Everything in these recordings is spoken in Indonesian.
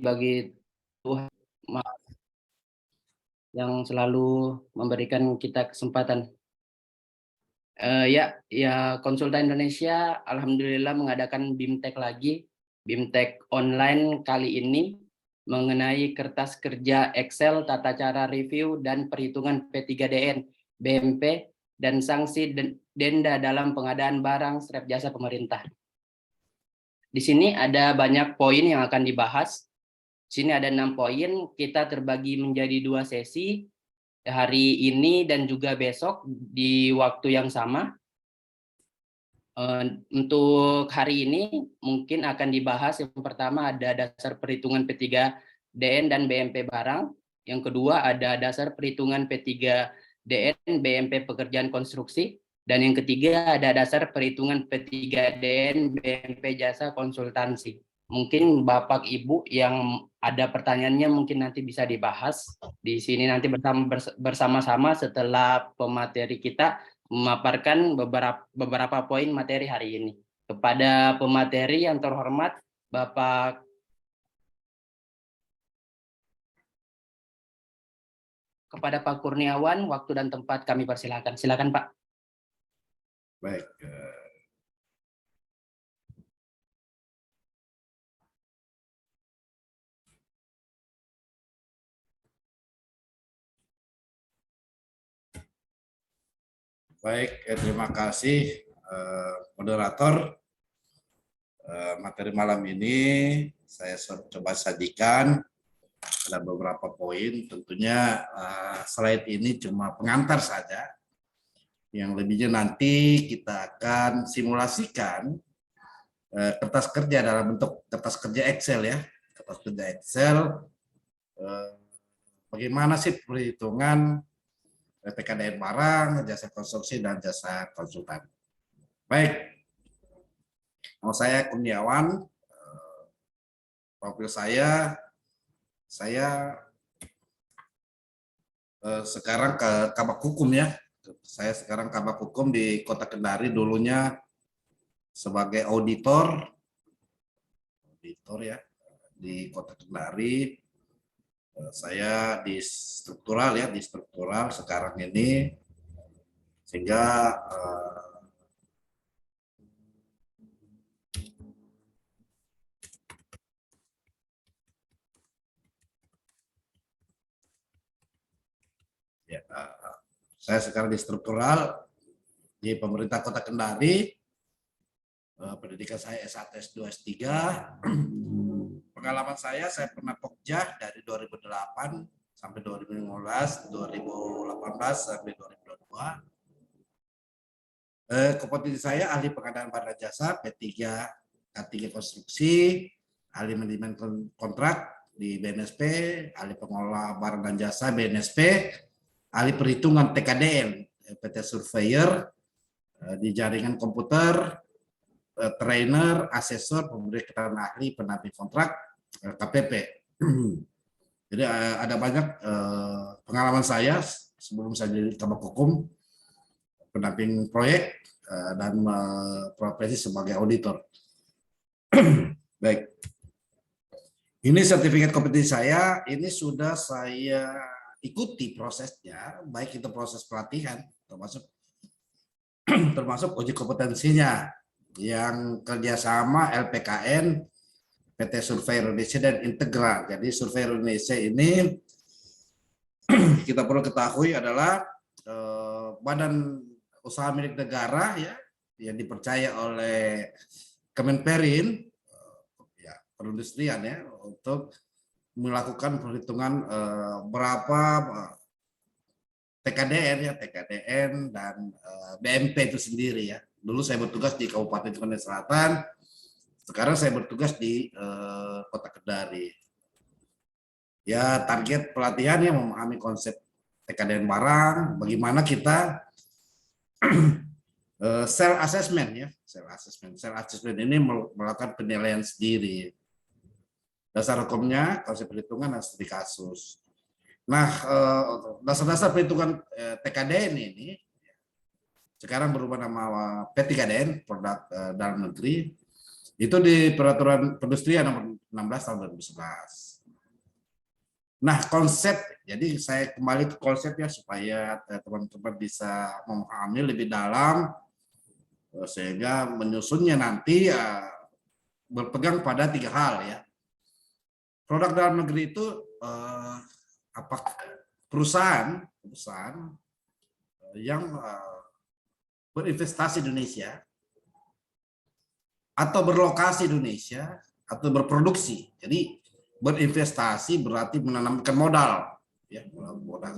bagi Tuhan yang selalu memberikan kita kesempatan. Ya, Konsultan Indonesia alhamdulillah mengadakan BIMTEK lagi, BIMTEK online kali ini mengenai kertas kerja Excel, tata cara review dan perhitungan P3DN, BMP, dan sanksi denda dalam pengadaan barang serap jasa pemerintah. Di sini ada banyak poin yang akan dibahas. Di sini ada 6 poin, kita terbagi menjadi 2 sesi, hari ini dan juga besok di waktu yang sama. Untuk hari ini mungkin akan dibahas yang pertama ada dasar perhitungan P3DN dan BMP barang. Yang kedua ada dasar perhitungan P3DN BMP pekerjaan konstruksi. Dan yang ketiga ada dasar perhitungan P3DN BMP jasa konsultansi. Mungkin Bapak Ibu yang ada pertanyaannya mungkin nanti bisa dibahas di sini nanti bersama-sama setelah pemateri kita memaparkan beberapa poin materi hari ini. Kepada pemateri yang terhormat Bapak Kurniawan, waktu dan tempat kami persilakan. Silakan Pak. Baik. Baik, terima kasih moderator. Materi malam ini saya coba sajikan ada beberapa poin. Tentunya slide ini cuma pengantar saja. Yang lebihnya nanti kita akan simulasikan kertas kerja dalam bentuk kertas kerja Excel ya. Kertas kerja Excel. Bagaimana sih perhitungan PKDN barang, jasa konstruksi, dan jasa konsultan. Baik, nama saya Kurniawan, profil saya sekarang ke Kabak Hukum ya. Saya sekarang Kabak Hukum di Kota Kendari, dulunya sebagai auditor ya di Kota Kendari. Saya di struktural sekarang ini, sehingga saya sekarang di struktural di pemerintah Kota Kendari. Pendidikan saya S1, S2, S3. Pengalaman saya pernah Pokja dari 2008 sampai 2015, 2018 sampai 2022. Kompetensi saya ahli pengadaan barang jasa P3, K3 konstruksi, ahli manajemen kontrak di BNSP, ahli pengelola barang dan jasa BNSP, ahli perhitungan TKDN PT Surveyor di jaringan komputer, trainer, asesor, pemberi keterangan ahli, pendamping kontrak, KPP. Jadi ada banyak pengalaman saya sebelum saya jadi Kabak Hukum, pendamping proyek, dan profesi sebagai auditor. Baik. Ini sertifikat kompetensi saya, ini sudah saya ikuti prosesnya, baik itu proses pelatihan, termasuk uji kompetensinya, yang kerjasama LPKN, PT Surveyor Indonesia, dan Integral. Jadi Surveyor Indonesia ini kita perlu ketahui adalah badan usaha milik negara ya, yang dipercaya oleh Kemenperin ya, perindustrian ya, untuk melakukan perhitungan berapa TKDN dan BMP itu sendiri ya. Dulu saya bertugas di Kabupaten Kendari Selatan, sekarang saya bertugas di Kota Kendari. Ya, target pelatihannya memahami konsep TKDN barang, bagaimana kita self assessment ya, self assessment ini melakukan penilaian sendiri. Dasar hukumnya, konsep perhitungan dan studi kasus. Nah, dasar-dasar perhitungan TKDN ini sekarang berubah nama P3DN, produk dalam negeri. Itu di peraturan perindustrian nomor 16 tahun 2011. Nah, konsep, jadi saya kembali ke konsepnya supaya teman-teman bisa memahami lebih dalam, sehingga menyusunnya nanti berpegang pada 3 hal ya. Produk dalam negeri itu apakah perusahaan yang berinvestasi di Indonesia atau berlokasi di Indonesia atau berproduksi. Jadi berinvestasi berarti menanamkan modal, ya, modal.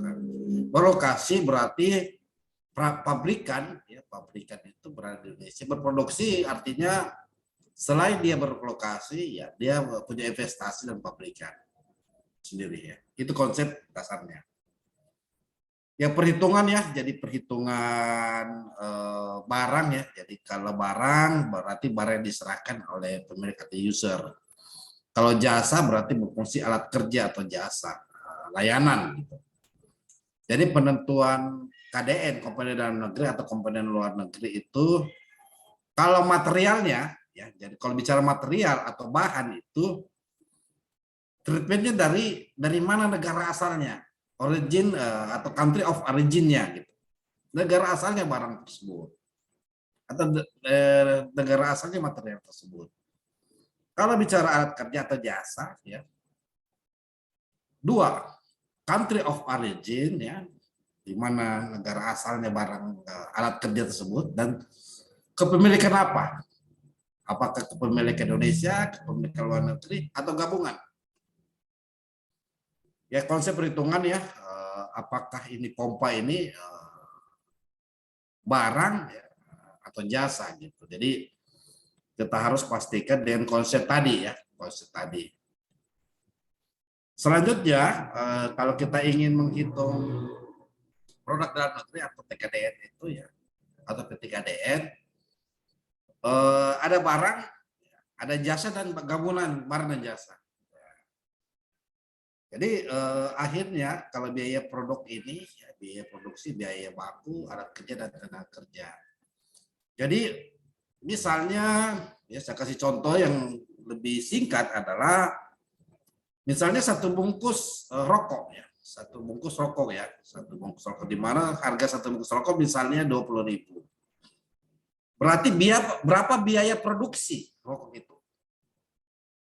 Berlokasi berarti pabrikan, ya, pabrikan itu berada di Indonesia. Berproduksi artinya selain dia berlokasi, ya dia punya investasi dan pabrikan sendiri, ya. Itu konsep dasarnya. Ya perhitungan ya, jadi perhitungan barang ya. Jadi kalau barang berarti barang yang diserahkan oleh pemilik atau user. Kalau jasa berarti berfungsi alat kerja atau jasa, layanan gitu. Jadi penentuan KDN, komponen dalam negeri atau komponen luar negeri itu kalau materialnya ya, jadi kalau bicara material atau bahan itu treatmentnya dari mana negara asalnya, origin atau country of origin-nya gitu. Negara asalnya barang tersebut atau negara asalnya material tersebut. Kalau bicara alat kerja atau jasa, ya, 2, country of origin, ya, di mana negara asalnya barang alat kerja tersebut, dan kepemilikan apa? Apakah kepemilikan Indonesia, kepemilikan luar negeri, atau gabungan? Ya konsep perhitungan ya, apakah ini pompa ini barang ya, atau jasa gitu. Jadi kita harus pastikan dengan konsep tadi ya, konsep tadi. Selanjutnya, kalau kita ingin menghitung produk dalam negeri atau PKDN itu ya, atau P3DN, ada barang, ada jasa dan gabungan barang dan jasa. Jadi akhirnya kalau biaya produk ini, ya, biaya produksi, biaya baku, alat kerja dan tenaga kerja. Jadi misalnya, ya saya kasih contoh yang lebih singkat adalah, misalnya satu bungkus rokok ya, satu bungkus rokok di mana harga satu bungkus rokok misalnya 20.000. Berarti berapa biaya produksi rokok itu?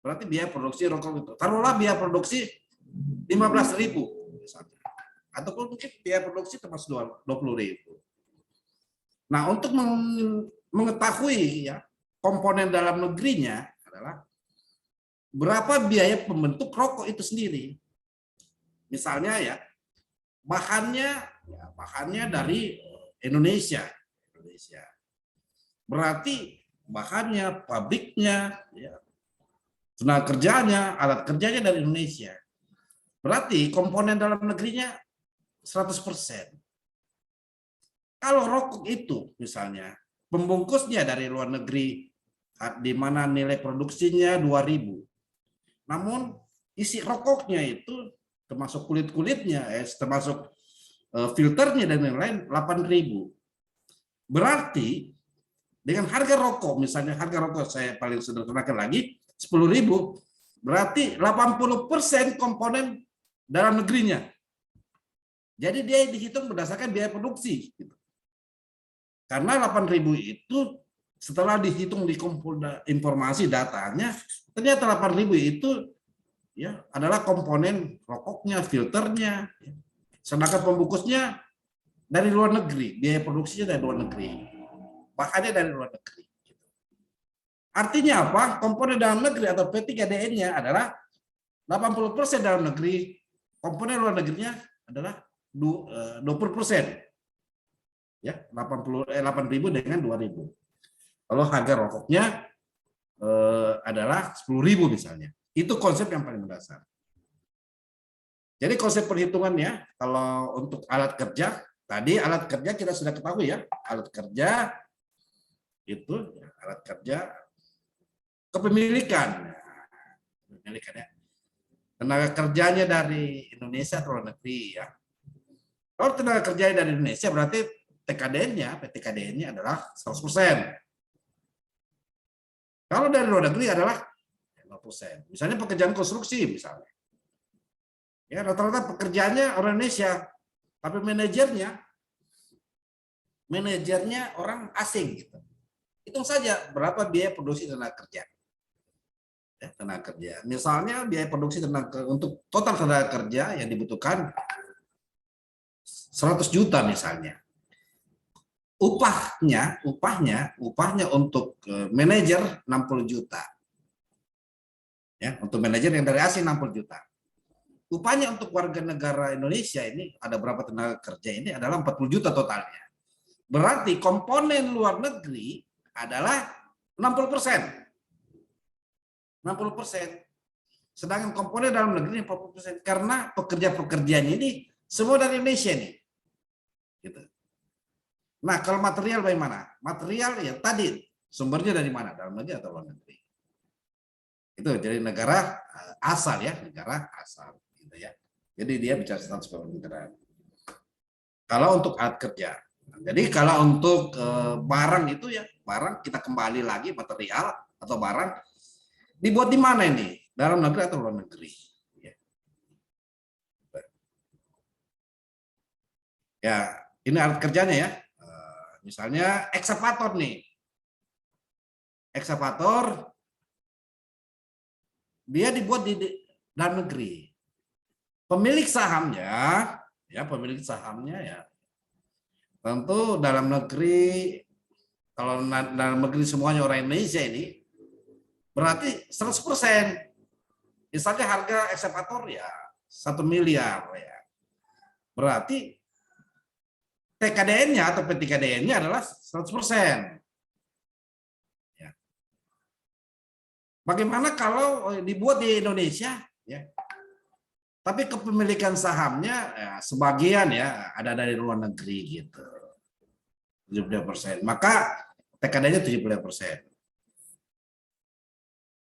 Berarti biaya produksi rokok itu, taruhlah biaya produksi 15.000 misalnya, ataupun mungkin biaya produksi termasuk 20.000. Nah, untuk mengetahui ya komponen dalam negerinya adalah berapa biaya pembentuk rokok itu sendiri. Misalnya ya bahannya dari Indonesia. Berarti bahannya, pabriknya, ya, tenaga kerjanya, alat kerjanya dari Indonesia. Berarti komponen dalam negerinya 100%. Kalau rokok itu misalnya pembungkusnya dari luar negeri, di mana nilai produksinya 2.000. Namun isi rokoknya itu termasuk kulit-kulitnya, termasuk filternya dan lain-lain 8.000. Berarti dengan harga rokok, misalnya harga rokok saya paling sederhanakan lagi 10.000, berarti 80% komponen dalam negerinya. Jadi dia dihitung berdasarkan biaya produksi. Karena 8.000 itu setelah dihitung di informasi datanya, ternyata 8.000 itu ya adalah komponen rokoknya, filternya, ya. Sedangkan pembungkusnya dari luar negeri, biaya produksinya dari luar negeri, bahannya dari luar negeri. Artinya apa? Komponen dalam negeri atau P3DN-nya adalah 80% dalam negeri, komponen luar negerinya adalah 20%. Ya, 8.000 dengan 2.000. Kalau harga rokoknya adalah 10.000 misalnya. Itu konsep yang paling mendasar. Jadi konsep perhitungannya, kalau untuk alat kerja, tadi alat kerja kita sudah ketahui ya, alat kerja itu alat kerja kepemilikan. Ya. Tenaga kerjanya dari Indonesia atau luar negeri ya. Kalau tenaga kerjanya dari Indonesia berarti PTKDN-nya adalah 100%. Kalau dari luar negeri adalah 60%. Misalnya pekerjaan konstruksi misalnya. Ya, rata-rata pekerjaannya orang Indonesia, tapi manajernya orang asing gitu. Hitung saja berapa biaya produksi tenaga kerja. Ya, tenaga kerja. Misalnya biaya produksi untuk total tenaga kerja yang dibutuhkan 100 juta misalnya. Upahnya untuk manajer 60 juta. Ya, untuk manajer yang dari asing 60 juta. Upahnya untuk warga negara Indonesia ini ada berapa tenaga kerja ini adalah 40 juta totalnya. Berarti komponen luar negeri adalah 60%. 60%. Sedangkan komponen dalam negeri 40%. Karena pekerja-pekerjanya ini semua dari Indonesia nih. Gitu. Nah, kalau material bagaimana? Material ya tadi sumbernya dari mana? Dalam negeri atau luar negeri? Itu jadi negara asal ya, negara asal gitu ya. Jadi dia bicara status negara. Kalau untuk alat kerja. Jadi kalau untuk barang itu ya, barang kita kembali lagi material atau barang dibuat di mana ini? Dalam negeri atau luar negeri? Ya, ini alat kerjanya ya. Misalnya ekskavator nih. Ekskavator dia dibuat di dalam negeri. Pemilik sahamnya ya tentu dalam negeri. Kalau dalam negeri semuanya orang Indonesia ini berarti 100%. Misalnya harga ekskavator ya 1 miliar ya. Berarti TKDN-nya atau P3DN-nya adalah 100%. Ya. Bagaimana kalau dibuat di Indonesia ya? Tapi kepemilikan sahamnya ya, sebagian ya ada dari luar negeri gitu. 70%. Maka TKD-nya 70%.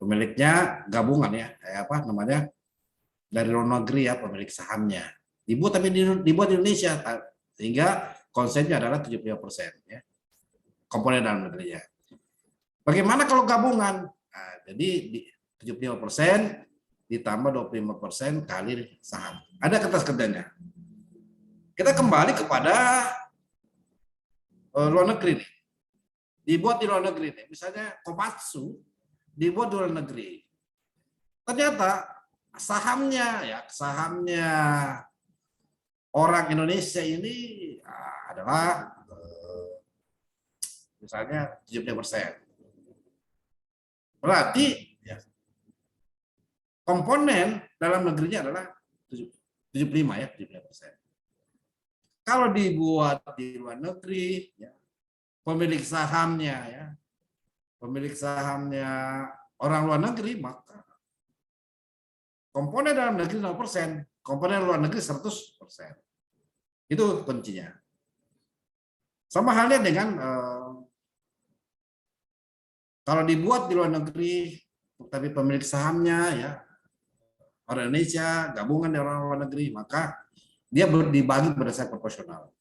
Pemiliknya gabungan ya, apa namanya? Dari luar negeri ya pemilik sahamnya. Dibuat di Indonesia sehingga konsepnya adalah 70% ya. Komponen dalam negerinya. Bagaimana kalau gabungan? Nah, jadi 75% ditambah 25% kali saham. Ada kertas kerjanya. Kita kembali kepada luar negeri nih. Dibuat di luar negeri nih. Misalnya Komatsu dibuat di luar negeri. Ternyata sahamnya orang Indonesia ini adalah misalnya 70%. Berarti ya, komponen dalam negerinya adalah 75 ya, 75%. Kalau dibuat di luar negeri, ya, pemilik sahamnya orang luar negeri, maka komponen dalam negeri 0%, komponen luar negeri 100%. Itu kuncinya. Sama halnya dengan kalau dibuat di luar negeri, tapi pemilik sahamnya ya orang Indonesia, gabungan dari orang luar negeri, maka dia dibagi berdasarkan proporsional.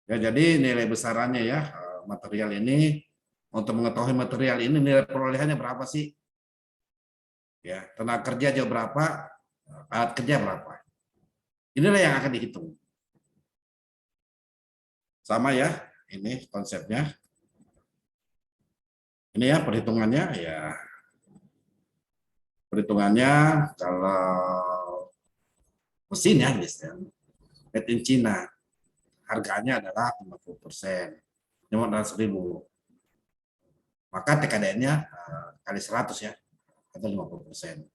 Ya, jadi nilai besarannya ya material ini, untuk mengetahui material ini nilai perolehannya berapa sih? Ya, tenaga kerja jauh berapa, alat kerja berapa? Inilah yang akan dihitung. Sama ya, ini konsepnya. Ini ya perhitungannya ya. Perhitungannya kalau mesin ya misalnya made in China harganya adalah 50%, 500.000. Maka TKDN-nya kali 100 ya, atau 50%.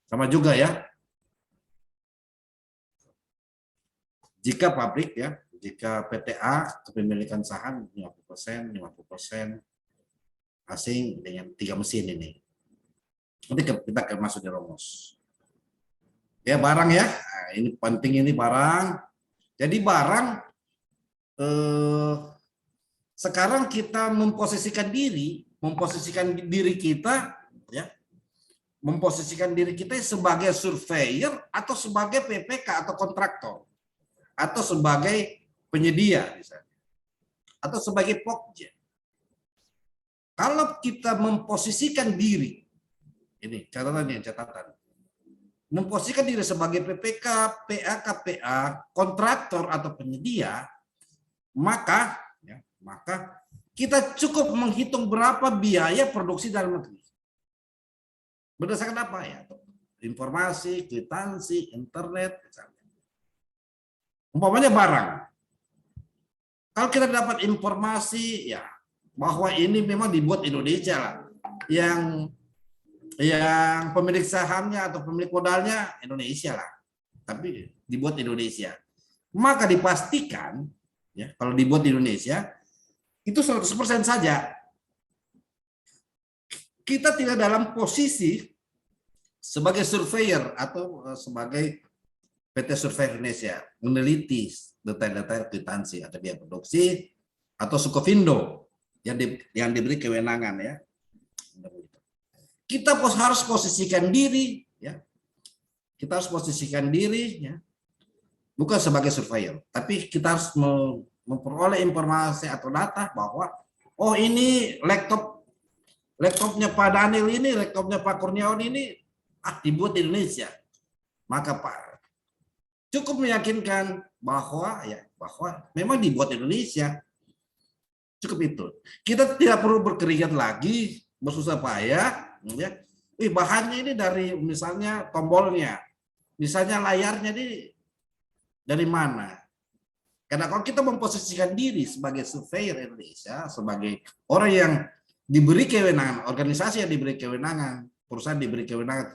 Sama juga ya. Jika pabrik ya, jika PTA kepemilikan saham 50%, 50% asing dengan 3 mesin ini. Nanti kita akan masuk di rumus. Ya barang ya, nah, ini penting ini barang. Jadi barang sekarang kita memposisikan diri kita ya, memposisikan diri kita sebagai surveyor atau sebagai PPK atau kontraktor atau sebagai penyedia misalnya atau sebagai pokja. Kalau kita memposisikan diri, ini catatan, memposisikan diri sebagai PPK, PA, KPA, kontraktor atau penyedia, maka kita cukup menghitung berapa biaya produksi dalam negeri. Berdasarkan apa ya? Informasi, kwitansi, internet, misalnya. Umpamanya barang. Kalau kita dapat informasi ya bahwa ini memang dibuat Indonesia lah, yang pemilik sahamnya atau pemilik modalnya Indonesia lah, tapi dibuat Indonesia, maka dipastikan ya kalau dibuat di Indonesia itu 100% saja. Kita tidak dalam posisi sebagai surveyor atau sebagai PT Survey Indonesia meneliti detail-detail kwitansi atau biaya produksi atau Sukovindo yang diberi kewenangan ya. Kita harus posisikan diri ya. Kita harus posisikan diri ya. Bukan sebagai surveyor, tapi kita harus memperoleh informasi atau data bahwa oh ini laptopnya Pak Daniel ini, laptopnya Pak Kurniawan ini dibuat di Indonesia. Maka Pak cukup meyakinkan bahwa memang dibuat di Indonesia. Cukup itu. Kita tidak perlu berkeringat lagi, bersusah payah ya. Bahannya ini dari misalnya tombolnya, misalnya layarnya ini dari mana? Karena kalau kita memposisikan diri sebagai surveyor Indonesia, sebagai orang yang diberi kewenangan, organisasi yang diberi kewenangan, perusahaan diberi kewenangan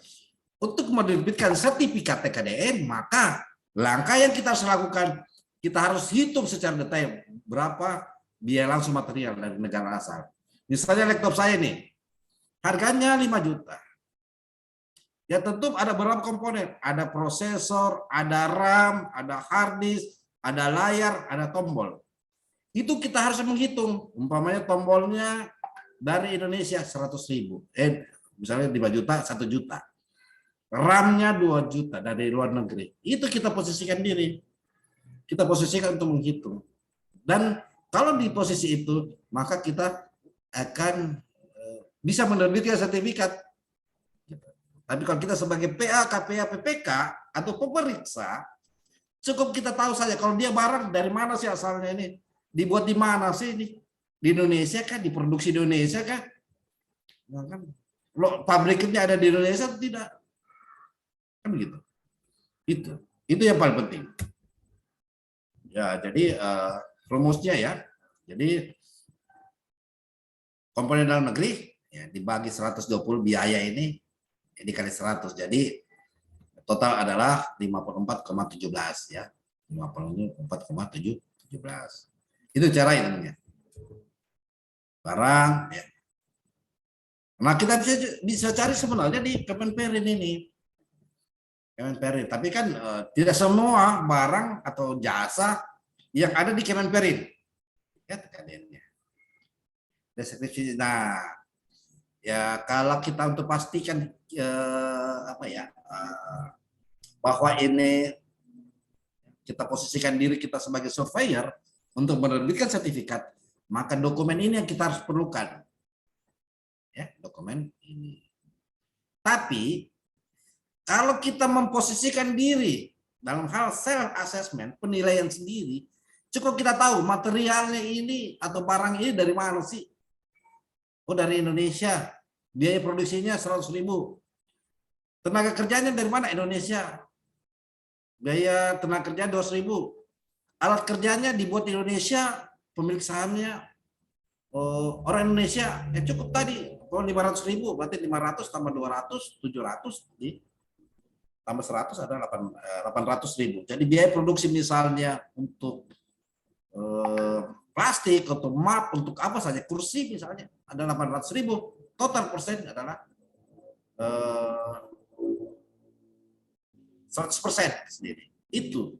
untuk menerbitkan sertifikat TKDN, maka langkah yang kita harus lakukan, kita harus hitung secara detail berapa biaya langsung material dari negara asal. Misalnya laptop saya nih, harganya 5 juta. Ya tentu ada beberapa komponen, ada prosesor, ada RAM, ada hard disk, ada layar, ada tombol. Itu kita harus menghitung, umpamanya tombolnya dari Indonesia 100.000, misalnya 5 juta, 1 juta. RAM-nya 2 juta dari luar negeri. Itu kita posisikan diri. Kita posisikan untuk menghitung. Dan kalau di posisi itu, maka kita akan bisa menerbitkan sertifikat. Tapi kalau kita sebagai PA, KPA, PPK atau pemeriksa, cukup kita tahu saja kalau dia barang dari mana sih asalnya ini, dibuat di mana sih ini, di Indonesia kah, diproduksi di Indonesia kah? Nah, kan, pabriknya ada di Indonesia atau tidak? Kan begitu. Itu yang paling penting. Ya, jadi rumusnya ya. Jadi komponen dalam negeri ya, dibagi 120 biaya ini ya, dikali 100. Jadi total adalah 54,17 ya. 54,17. Itu cara ilmunya. Barang ya. Nah, kita bisa cari sebenarnya di Kemenperin ini. Kemenperin, tapi kan tidak semua barang atau jasa yang ada di Kemenperin. Ya, TKDN-nya. Deskripsi. Nah, ya kalau kita untuk pastikan bahwa ini kita posisikan diri kita sebagai surveyor untuk menerbitkan sertifikat, maka dokumen ini yang kita harus perlukan. Ya, dokumen ini. Tapi kalau kita memposisikan diri dalam hal self assessment, penilaian sendiri, cukup kita tahu materialnya ini atau barang ini dari mana sih? Oh, dari Indonesia. Biaya produksinya 100.000. Tenaga kerjanya dari mana? Indonesia. Biaya tenaga kerja 200.000. Alat kerjanya dibuat di Indonesia, pemilik sahamnya orang Indonesia. Ya cukup tadi. Kalau 500.000 berarti 500 tambah 200, 700 tambah 100 adalah 800.000. Jadi biaya produksi misalnya untuk plastik, untuk map, untuk apa saja, kursi misalnya ada 800.000, total persen adalah 100% sendiri. Itu.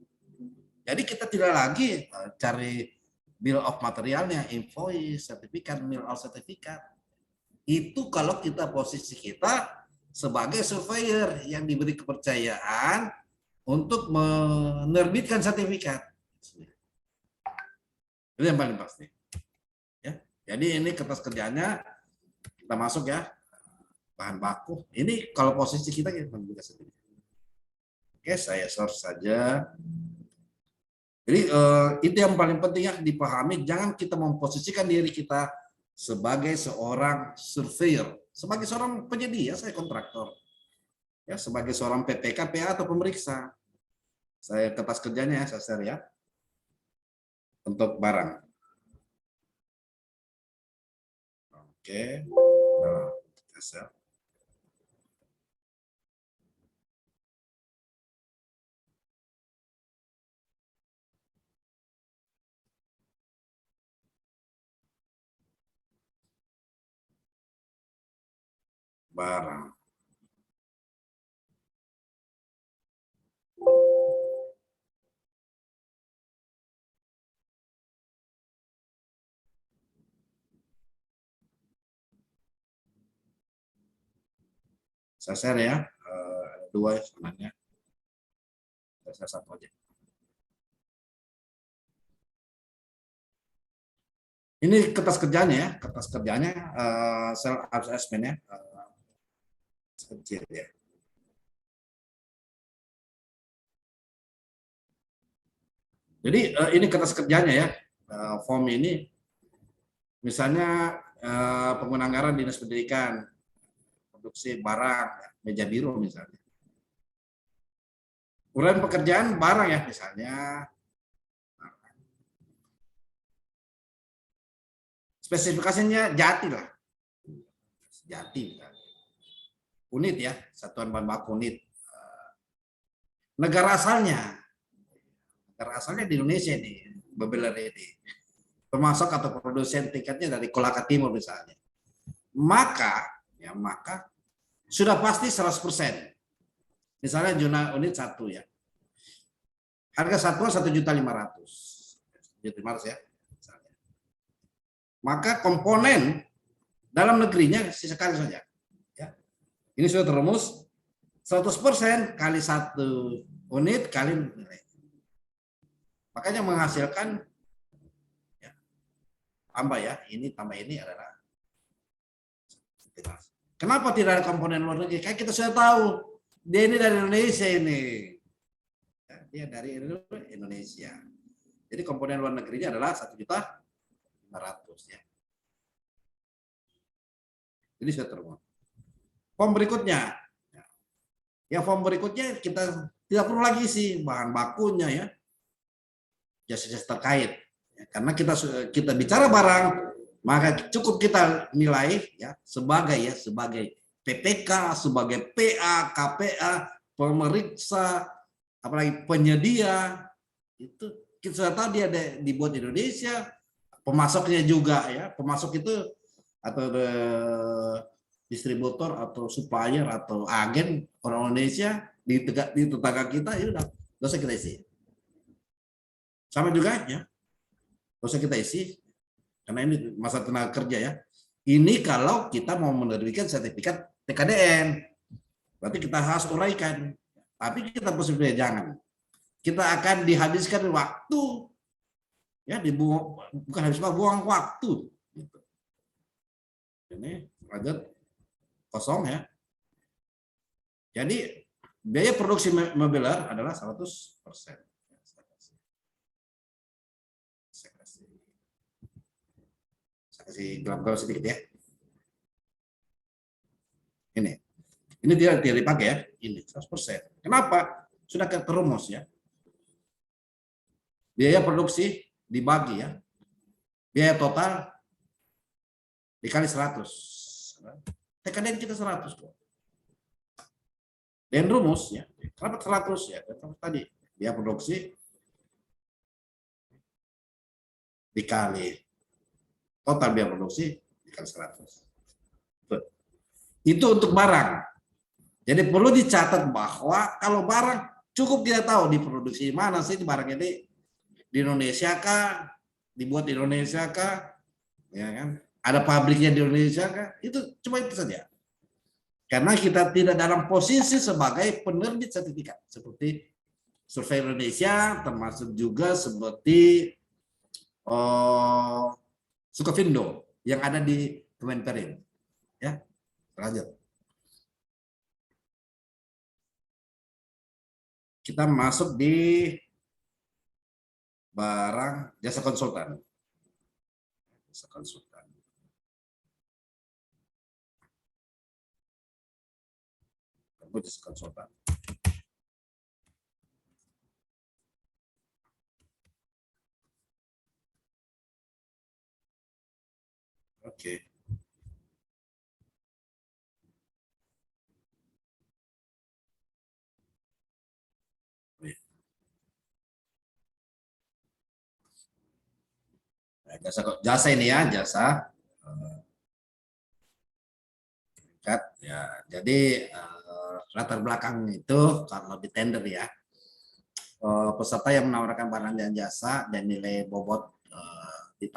Jadi kita tidak lagi cari bill of materialnya, invoice, sertifikat, bill of sertifikat. Itu kalau kita posisi kita sebagai surveyor yang diberi kepercayaan untuk menerbitkan sertifikat. Itu yang paling pasti. Ya. Jadi ini kertas kerjanya kita masuk ya, bahan baku. Ini kalau posisi kita juga sendiri. Oke, saya source saja. Jadi itu yang paling penting ya dipahami. Jangan kita memposisikan diri kita sebagai seorang surveyor, sebagai seorang penyedia, saya kontraktor, ya sebagai seorang PPK, PA atau pemeriksa. Saya kertas kerjanya ya, saya share ya untuk barang. Oke, nah, kita share. Barang. Saya share ya, ada dua sebenarnya. Saya share satu aja. Ini kertas kerjanya ya, kertas kerjanya sel assessment ya, kecil ya. Jadi ini kertas kerjanya ya, form ini, misalnya pengguna anggaran dinas pendidikan, produksi barang, meja biru misalnya. Uraian pekerjaan barang ya misalnya. Spesifikasinya jati lah. Jati misalnya. Unit ya, satuan bahan baku unit. Negara asalnya. Negara asalnya di Indonesia nih, Babeler ini. Pemasok atau produsen tiketnya dari Kolaka Timur misalnya. Maka sudah pasti 100%. Misalnya unit 1 ya. Harga satuan 1.500.000. 1.500.000 ya. Misalnya. Maka komponen dalam negerinya sekali saja. Ya. Ini sudah terumus 100% kali 1 unit kali nilai. Makanya menghasilkan ya, tambah ya, ini tambah ini adalah. Kenapa tidak ada komponen luar negeri? Kayak kita sudah tahu, dia ini dari Indonesia ini. Dia dari Indonesia. Jadi komponen luar negerinya adalah 1.500.000 ya. Jadi sudah termuat. Form berikutnya. Ya form berikutnya kita tidak perlu lagi sih bahan bakunya ya. Jasa-jasa terkait. Ya, karena kita bicara barang, maka cukup kita nilai ya sebagai PPK, sebagai PA, KPA, pemeriksa, apalagi penyedia, itu kita sudah tahu dia dibuat di Indonesia, pemasoknya juga ya, pemasok itu atau distributor atau supplier atau agen orang Indonesia di tetangga kita, itu udah usah kita isi. Sama juga ya, usah kita isi, karena ini masa tenaga kerja ya. Ini kalau kita mau menerbitkan sertifikat TKDN, berarti kita harus uraikan. Tapi kita positifnya jangan. Kita akan dihabiskan waktu, ya bukan habis buang waktu. Gitu. Ini lanjut kosong ya. Jadi biaya produksi mobiler adalah 100%. Saya kasih gelap-gelap sedikit ya. Ini tidak dipakai ya, ini 100%. Kenapa? Sudah terumus ya. Biaya produksi dibagi ya. Biaya total dikali 100. TKDN kita 100 kok. Dan rumus ya. Kenapa 100 ya? Tadi biaya produksi dikali total biaya produksi dikali 100. Itu untuk barang. Jadi perlu dicatat bahwa kalau barang cukup kita tahu diproduksi mana sih barang ini, di Indonesia kah, dibuat di Indonesia kah, ya kan? Ada pabriknya di Indonesia kah? Itu cuma itu saja. Karena kita tidak dalam posisi sebagai penerbit sertifikat seperti Survei Indonesia, termasuk juga seperti Sukovindo yang ada di Kemenperin. Ya, Lanjut. Kita masuk di barang jasa konsultan. Jasa konsultan. Jasa konsultan. Oke. Nah, jasa ini ya, jasa ya. Jadi latar belakang itu kalau di tender ya, peserta yang menawarkan barang dan jasa dan nilai bobot di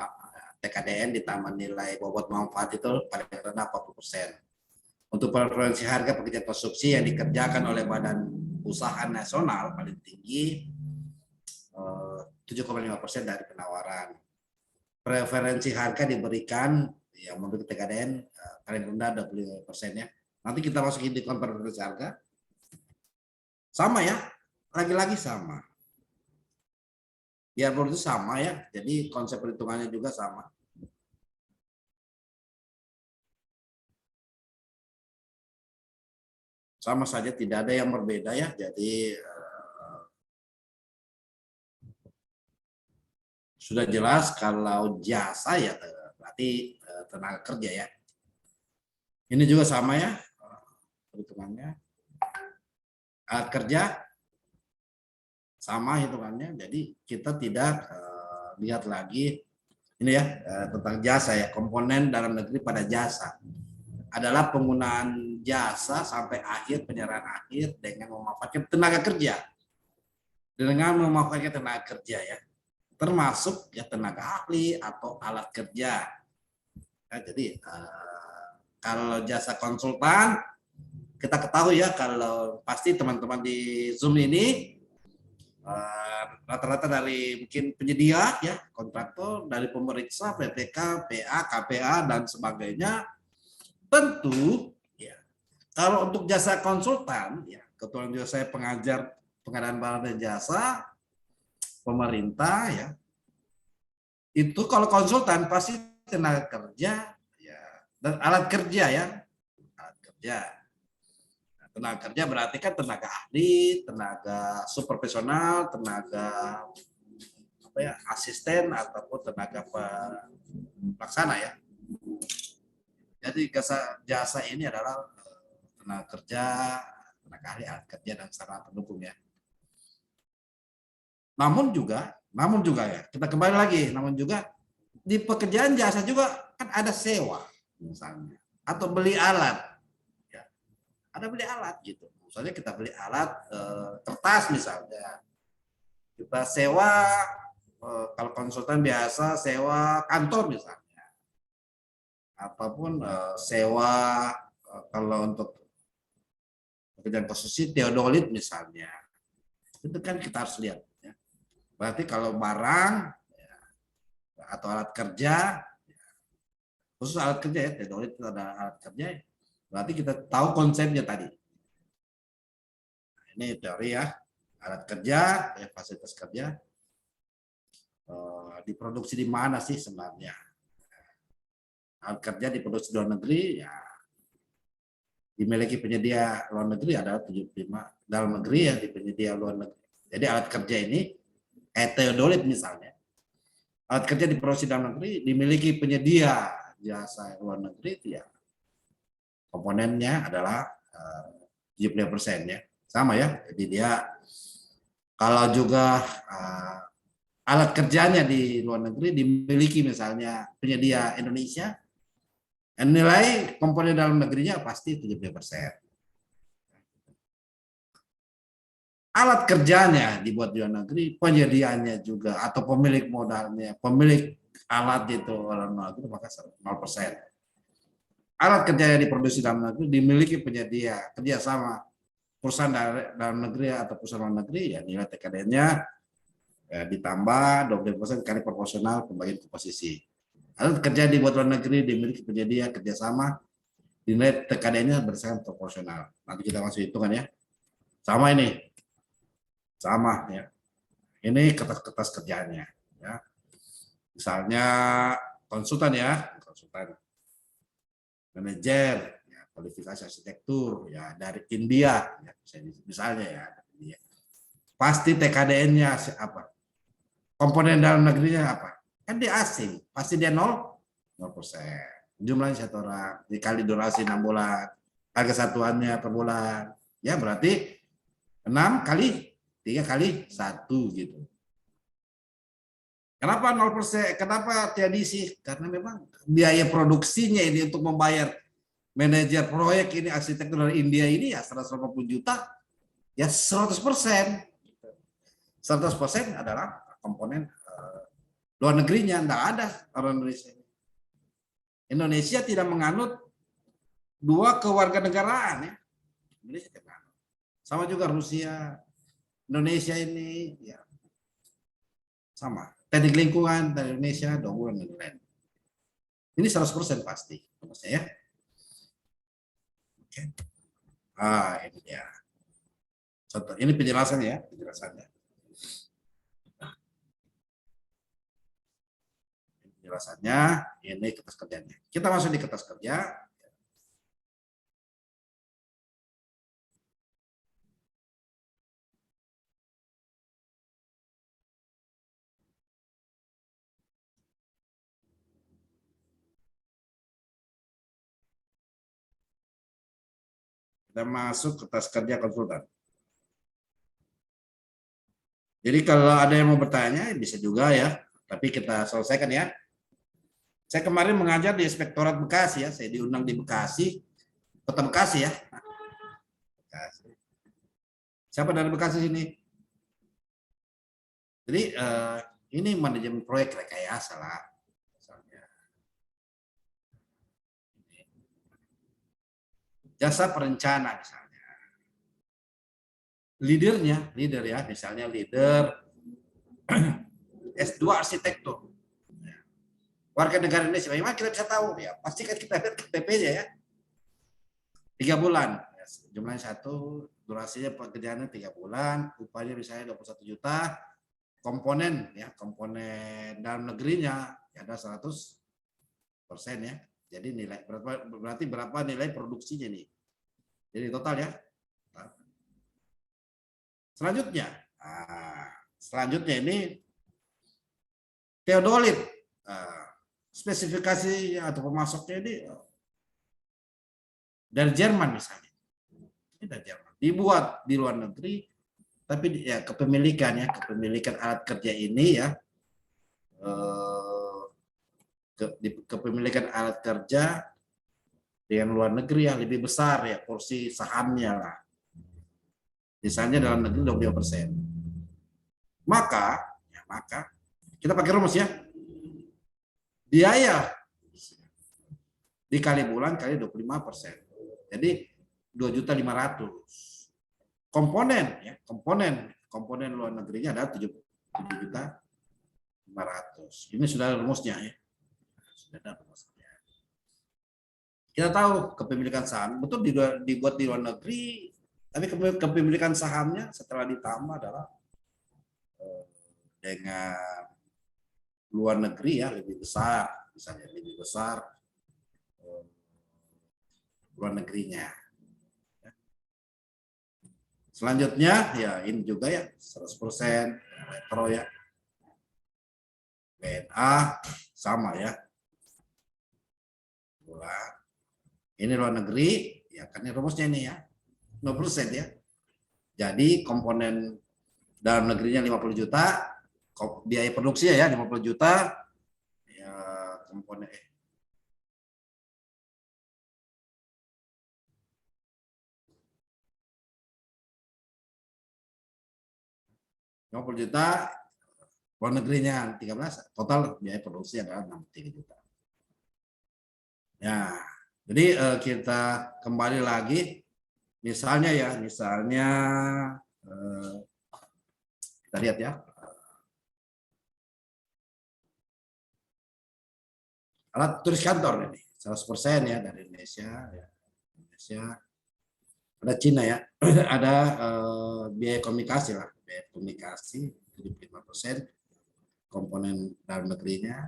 TKDN ditambah nilai bobot manfaat itu paling rendah 40%. Untuk preferensi harga pekerjaan konstruksi yang dikerjakan oleh Badan Usaha Nasional paling tinggi 7,5% dari penawaran. Preferensi harga diberikan yang menurut TKDN paling rendah 25% ya. Nanti kita masukin di preferensi harga. Sama ya, lagi-lagi sama. Biar itu sama ya, jadi konsep perhitungannya juga sama. Sama saja, tidak ada yang berbeda ya. Jadi sudah jelas kalau jasa ya berarti tenaga kerja ya. Ini juga sama ya perhitungannya. Kerja sama hitungannya. Jadi kita tidak lihat lagi ini ya tentang jasa ya. Komponen dalam negeri pada jasa adalah penggunaan jasa sampai akhir penyerahan akhir dengan memanfaatkan tenaga kerja. Dengan memanfaatkan tenaga kerja ya. Termasuk ya tenaga ahli atau alat kerja. Ya, jadi kalau jasa konsultan kita ketahui ya, kalau pasti teman-teman di Zoom ini rata-rata dari mungkin penyedia ya, kontraktor, dari pemeriksa, PPK, PA, KPA dan sebagainya. Tentu ya, kalau untuk jasa konsultan ya, kebetulan juga saya pengajar pengadaan barang dan jasa pemerintah ya. Itu kalau konsultan pasti tenaga kerja ya, dan alat kerja ya. Alat kerja. Tenaga kerja berarti kan tenaga ahli, tenaga supervisional, tenaga apa ya, asisten ataupun tenaga pelaksana ya. Jadi jasa ini adalah tenaga kerja, tenaga ahli, alat kerja dan sarana pendukung ya. Namun juga ya, kita kembali lagi, namun juga di pekerjaan jasa juga kan ada sewa misalnya atau beli alat. Ada beli alat gitu. Misalnya kita beli alat kertas misalnya. Kita sewa kalau konsultan biasa sewa kantor misalnya. Ataupun sewa kalau untuk pekerjaan konstruksi teodolit misalnya. Itu kan kita harus lihat ya. Berarti kalau barang ya, atau alat kerja khusus alat kerja ya, teodolit itu ada alat kerja. Berarti kita tahu konsepnya tadi. Nah, ini teori ya, alat kerja, ya, fasilitas kerja, diproduksi di mana sih sebenarnya? Alat kerja diproduksi di luar negeri, ya dimiliki penyedia luar negeri adalah 75, dalam negeri ya di penyedia luar negeri. Jadi alat kerja ini, teodolit misalnya, alat kerja diproduksi dalam negeri dimiliki penyedia jasa luar negeri, ya komponennya adalah 75% ya, sama ya. Jadi dia kalau juga alat kerjanya di luar negeri dimiliki misalnya penyedia Indonesia, nilai komponen dalam negerinya pasti 75%. Alat kerjanya dibuat di luar negeri, penyediaannya juga atau pemilik modalnya, pemilik alat itu orang luar negeri maka 0%. Alat kerja yang diproduksi dalam negeri dimiliki penyedia kerjasama perusahaan dalam negeri atau perusahaan luar negeri, ya nilai TKDN-nya ya, ditambah 20% kali proporsional pembagian komposisi. Alat kerja dibuat luar negeri dimiliki penyedia kerjasama Nilai TKDN-nya berdasarkan proporsional. Nanti kita masuk hitungan ya. Sama ini. Sama ya. Ini kertas-kertas kerjanya ya. Misalnya konsultan ya, konsultan. Manajer, ya, kualifikasi arsitektur ya dari India ya, misalnya ya. Pasti TKDN-nya apa? Komponen dalam negerinya apa? Kan dia asing, pasti dia 0%. Jumlahnya 1 orang, dikali durasi 6 bulan, harga satuannya per bulan, ya berarti 6 kali 3 kali 1 gitu. Kenapa 0%? Kenapa tidak diisi? Karena memang biaya produksinya ini untuk membayar manajer proyek ini arsitektur dari India ini ya 180 juta, ya 100%. 100% adalah komponen luar negerinya, enggak ada orang Indonesia. Indonesia tidak menganut 2 kewarganegaraan ya. Indonesia tidak. Sama juga Rusia, Indonesia ini ya sama. Teknik lingkungan dari Indonesia, Dogon dan lain. Ini 100% pasti, maksudnya ya. Oke. Ini dia. Contoh, ini penjelasannya ya, penjelasannya. Penjelasannya, ini kertas kerjanya. Kita masuk di kertas kerja. Kita masuk kertas kerja konsultan. Jadi kalau ada yang mau bertanya, bisa juga ya. Tapi kita selesaikan ya. Saya kemarin mengajar di Inspektorat Bekasi ya. Saya diundang di Bekasi, Kota Bekasi ya. Bekasi. Siapa dari Bekasi sini? Jadi ini manajemen proyek rekayasa lah. Jasa perencana misalnya. Leader ya, misalnya leader S2 arsitektur. Warga negara Indonesia, bagaimana kita bisa tahu? Ya, pasti kan kita lihat KTP-nya ya. 3 bulan. Jumlahnya 1, durasinya pekerjaannya 3 bulan, upahnya misalnya 21 juta, komponen ya, komponen dalam negerinya ya ada 100% ya. Jadi nilai berarti berapa nilai produksinya nih? Jadi total ya. Selanjutnya ini teodolit. Spesifikasi atau pemasoknya ini dari Jerman misalnya. Ini dari Jerman. Dibuat di luar negeri, tapi ya kepemilikan alat kerja ini ya. Kepemilikan alat kerja dengan luar negeri yang lebih besar ya, porsi sahamnya lah. Misalnya dalam negeri 20%. Maka kita pakai rumus ya. Biaya dikali bulan kali 25%. Jadi 2.500.000. Komponen luar negerinya adalah 7.500.000. Ini sudah ada rumusnya ya. Sudah ada rumusnya. Kita tahu kepemilikan saham betul dibuat di luar negeri, tapi kepemilikan sahamnya setelah ditambah adalah dengan luar negeri ya lebih besar, misalnya lebih besar luar negerinya. Selanjutnya ya ini juga ya 100% retro ya. BNA sama ya. Ini luar negeri ya kan ini rumusnya ini ya. 0% ya. Jadi komponen dalam negerinya 50 juta, biaya produksi ya 50 juta, ya komponen 50 juta, luar negerinya 13, total biaya produksi adalah 63 juta. Ya, jadi kita kembali lagi, misalnya kita lihat ya, alat tulis kantor ini 100% ya dari Indonesia. Ya. Indonesia. Ada Cina ya, ada biaya komunikasi lah, biaya komunikasi 75%, komponen dalam negerinya,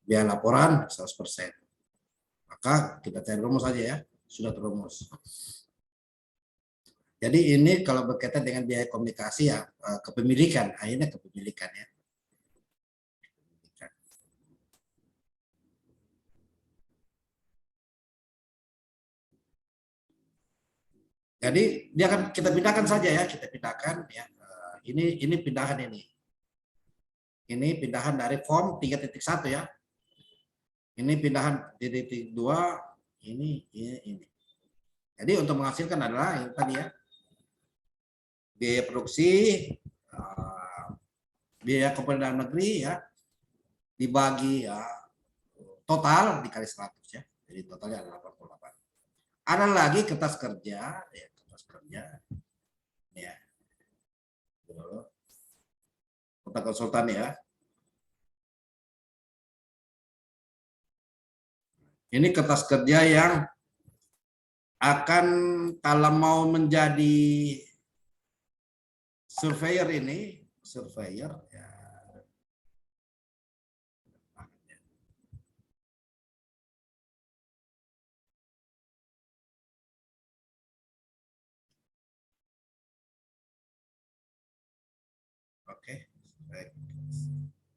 biaya laporan 100%. Maka kita cari rumus saja ya, sudah terumus. Jadi ini kalau berkaitan dengan biaya komunikasi ya kepemilikan, akhirnya kepemilikan ya. Jadi dia akan kita pindahkan saja ya, kita pindahkan ya. Ini pindahan ini. Ini pindahan dari form 3.1 ya. Ini pindahan titik 2, ini. Jadi untuk menghasilkan adalah yang tadi ya. Biaya produksi, biaya komponen dalam negeri ya, dibagi ya, total dikali 100 ya. Jadi totalnya adalah 88. Ada lagi kertas kerja, ya, kertas kerja. Ya. Kota konsultan ya. Ini kertas kerja yang akan kalau mau menjadi surveyor ini, surveyor ya. Oke. Baik.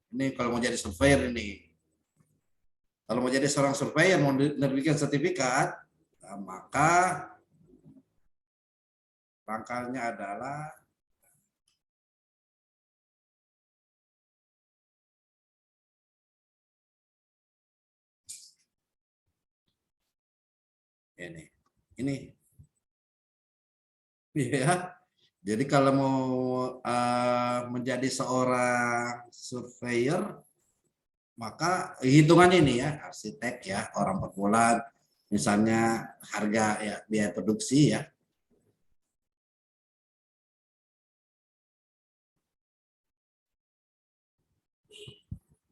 Ini kalau mau jadi surveyor ini. Kalau mau jadi seorang surveyor, mau menerbitkan sertifikat, maka pangkalnya adalah ini ya. Jadi kalau mau menjadi seorang surveyor, maka hitungan ini ya, arsitek ya, orang per bulan, misalnya harga ya, biaya produksi ya.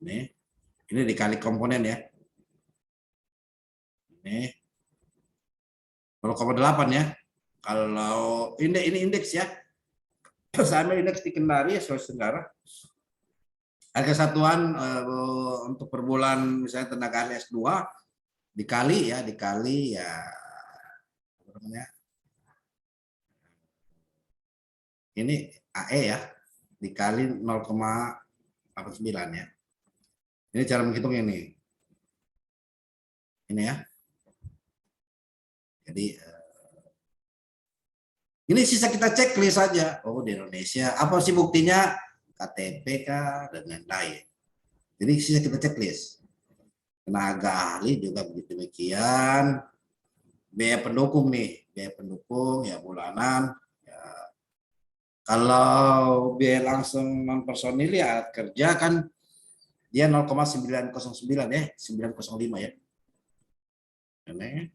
Ini dikali komponen ya. Ini 0,8 ya. Kalau ini indeks ya. Sama indeks di Kendari ya, Sulawesi Tenggara. Harga satuan untuk per bulan misalnya tenaga ahli S2 dikali ya apa namanya? Ini AE ya, dikali 0,89 ya. Ini cara menghitung ini. Ini ya. Jadi ini sisa kita checklist saja. Oh, di Indonesia apa sih buktinya? KTP kah dan lain-lain. Jadi sisa kita checklist. Tenaga ahli juga begitu demikian. Biaya pendukung nih, biaya pendukung ya bulanan. Ya. Kalau biaya langsung non personil ya alat kerja kan dia 0,909 ya, 905 ya. Ini.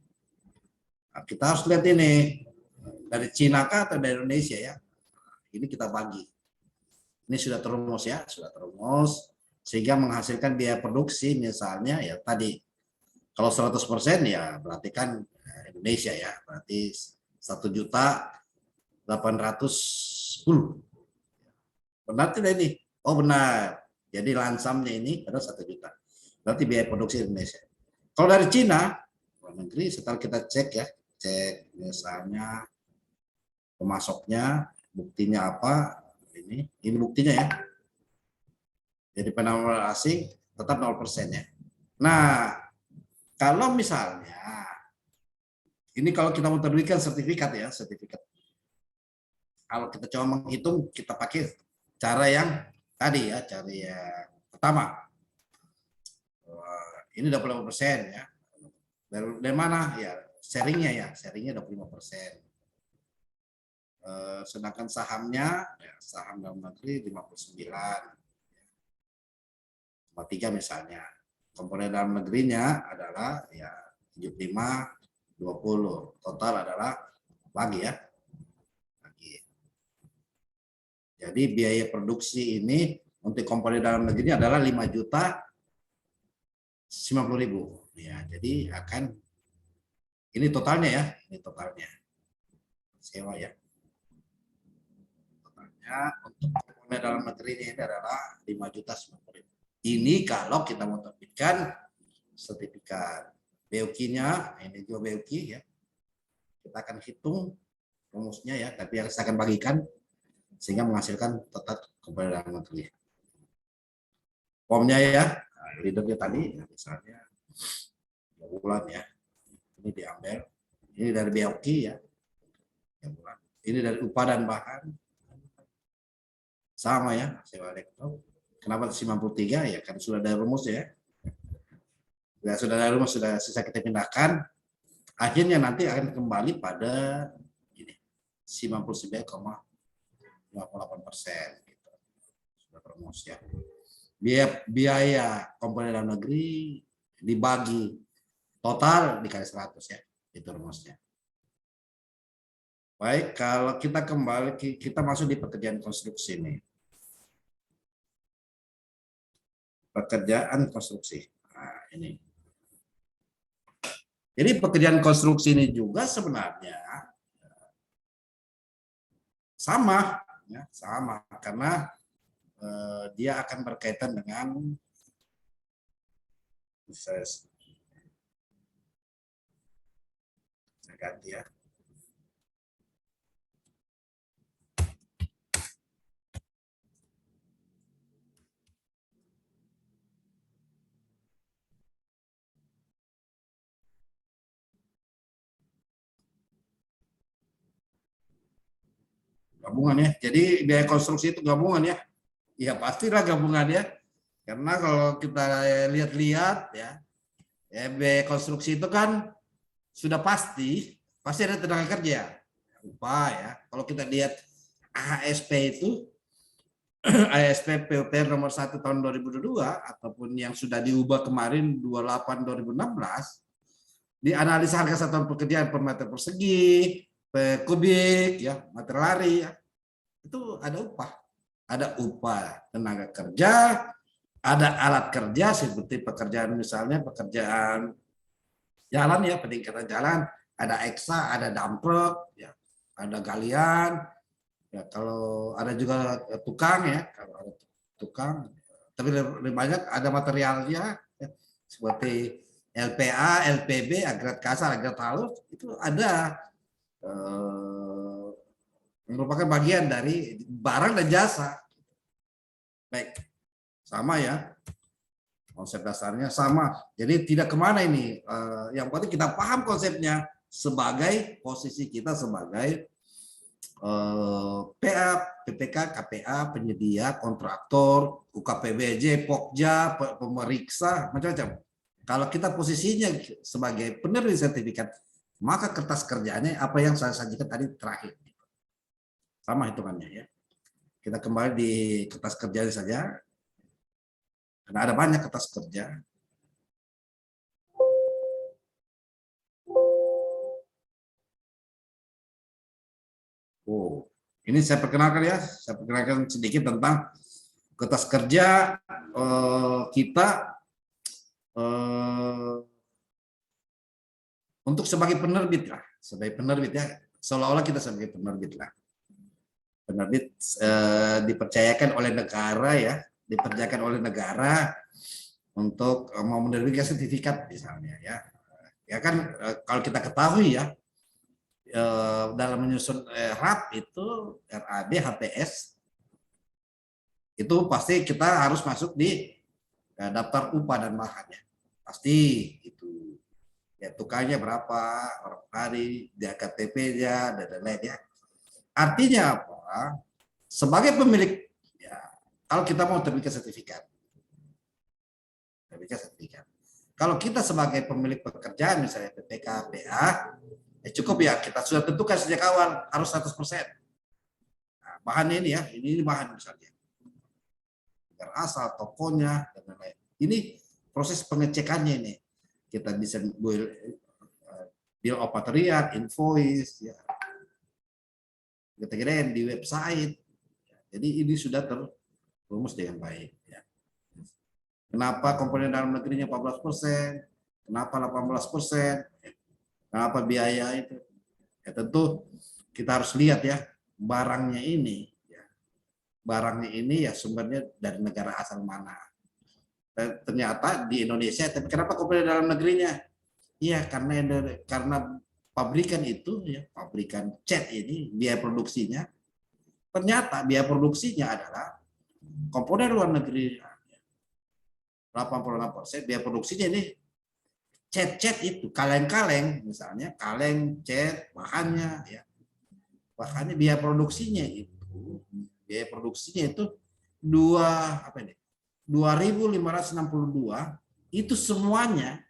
Nah, kita harus lihat ini dari Cina kah atau dari Indonesia ya. Ini kita bagi. Ini sudah terumus ya, sudah terumus sehingga menghasilkan biaya produksi misalnya ya tadi kalau 100% ya berarti kan Indonesia ya, berarti 1.810.000. Benar tidak ini? Oh benar. Jadi lansamnya ini ada 1 juta. Berarti biaya produksi Indonesia. Kalau dari Cina, luar negeri setelah kita cek ya, cek misalnya pemasoknya, buktinya apa, ini buktinya ya. Jadi penawar asing tetap 0% ya. Nah, kalau misalnya ini kalau kita mau terbitkan sertifikat ya, sertifikat. Kalau kita coba menghitung, kita pakai cara yang tadi ya, cara yang pertama. Ini 25% ya. Dari mana ya? Sharingnya ya, sharingnya 25%. Sedangkan sahamnya, ya, saham dalam negeri 59,3 misalnya. Komponen dalam negerinya adalah ya 75-20. Total adalah bagi ya. Bagi. Jadi biaya produksi ini untuk komponen dalam negeri adalah 5.090.000. Ya, jadi akan Ini totalnya ya, ini totalnya sewa ya. Totalnya untuk komponen dalam negeri ini adalah 5.090.000. Ini kalau kita mau terbitkan sertifikat. BOQ-nya, ini juga BOQ ya. Kita akan hitung rumusnya ya, tapi yang saya akan bagikan sehingga menghasilkan total komponen dalam negeri. Formnya ya, leadernya tadi misalnya 2 bulan ya. Ini diambil. Ini dari BOQ ya. Ini dari upah dan bahan. Sama ya, sewa elektro. Kenapa 93? Ya kan sudah ada rumus ya. Sudah ada rumus, sudah sisa kita pindahkan. Akhirnya nanti akan kembali pada ini 99,58%. Gitu. Sudah rumus ya. Biaya komponen dalam negeri dibagi total dikali 100 ya. Itu rumusnya. Baik, kalau kita kembali, kita masuk di pekerjaan konstruksi ini. Pekerjaan konstruksi. Nah, ini. Jadi pekerjaan konstruksi ini juga sebenarnya sama, ya, sama karena dia akan berkaitan dengan saya ganti ya. Gabungan ya. Jadi biaya konstruksi itu gabungan ya. Ya pastilah gabungan ya. Karena kalau kita lihat-lihat ya, biaya konstruksi itu kan sudah pasti ada tenaga kerja, upah ya. Kalau kita lihat ASP itu, ASP PUPR nomor 1 tahun 2022 ataupun yang sudah diubah kemarin 28 2016, di analisa harga satuan pekerjaan per meter persegi, per kubik ya, material ya, itu ada upah tenaga kerja, ada alat kerja seperti pekerjaan misalnya pekerjaan jalan ya, peningkatan jalan, ada eksa, ada dump truck ya, ada galian ya, kalau ada juga tukang ya, kalau ada tukang, tapi lebih banyak ada materialnya ya, seperti LPA, LPB, agregat kasar, agregat halus, itu ada merupakan bagian dari barang dan jasa. Baik, sama ya, konsep dasarnya sama. Jadi tidak kemana ini, yang penting kita paham konsepnya sebagai posisi kita sebagai PA, PPK, KPA, penyedia, kontraktor, UKPBJ, Pokja, pemeriksa, macam-macam. Kalau kita posisinya sebagai penerbit sertifikat, maka kertas kerjaannya apa yang saya sajikan tadi terakhir. Sama hitungannya ya. Kita kembali di kertas kerja saja. Karena ada banyak kertas kerja. Oh, ini saya perkenalkan ya. Saya perkenalkan sedikit tentang kertas kerja kita untuk sebagai penerbit lah, sebagai penerbit ya, seolah-olah kita sebagai penerbit lah. Penerbit dipercayakan oleh negara ya, dipercayakan oleh negara untuk mau menerbitkan sertifikat misalnya ya. Ya kan kalau kita ketahui ya, dalam menyusun RAP itu RAD HTS itu pasti kita harus masuk di daftar upah dan bahannya, pasti itu ya, tukangnya berapa, orang hari, dia KTP-nya dan lain-lain ya. Artinya apa? Sebagai pemilik ya, kalau kita mau terbitkan sertifikat, kalau kita sebagai pemilik pekerjaan misalnya PPK, PA, ya cukup ya kita sudah tentukan sejak awal harus 100%. Nah, bahannya ini ya, ini bahan misalnya, asal tokonya dan lain-lain. Ini proses pengecekannya ini. Kita bisa bill of material, invoice, ya. Kita kirain di website. Jadi ini sudah terumus dengan baik. Ya. Kenapa komponen dalam negerinya 14%? Kenapa 18%? Apa biaya itu? Ya tentu kita harus lihat ya barangnya ini. Barangnya ini ya sumbernya dari negara asal mana. Ternyata di Indonesia, tapi kenapa komponen dalam negerinya? Iya karena pabrikan itu ya, pabrikan cat ini biaya produksinya, ternyata biaya produksinya adalah komponen luar negeri. 86% biaya produksinya ini cat itu, kaleng-kaleng misalnya, kaleng, cat, bahannya ya. Bahannya biaya produksinya itu apa ini? 2.562 itu semuanya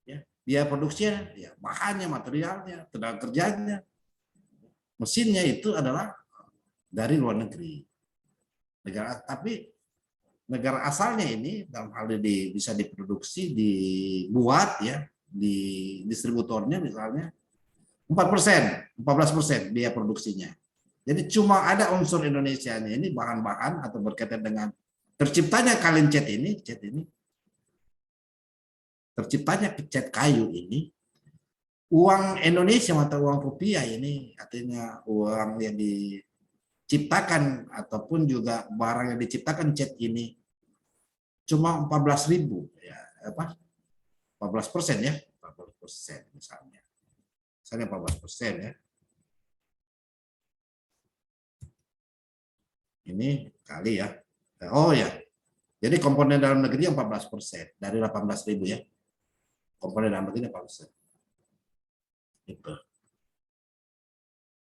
ya, biaya produksinya ya, bahannya, materialnya, tenaga kerjanya, mesinnya itu adalah dari luar negeri. Tapi negara asalnya ini dalam hal ini bisa diproduksi, dibuat ya di distributornya misalnya 14% biaya produksinya. Jadi cuma ada unsur Indonesianya ini bahan-bahan atau berkaitan dengan terciptanya kaleng cat ini, terciptanya cat kayu ini, uang Indonesia atau uang rupiah ini, artinya uang yang diciptakan ataupun juga barang yang diciptakan cat ini cuma 14.000 ya, 14% ya, 14% misalnya 14% ya. Ini kali ya. Oh ya. Jadi komponen dalam negeri 14% dari 18.000 ya. Komponen dalam negeri 14%. Itu.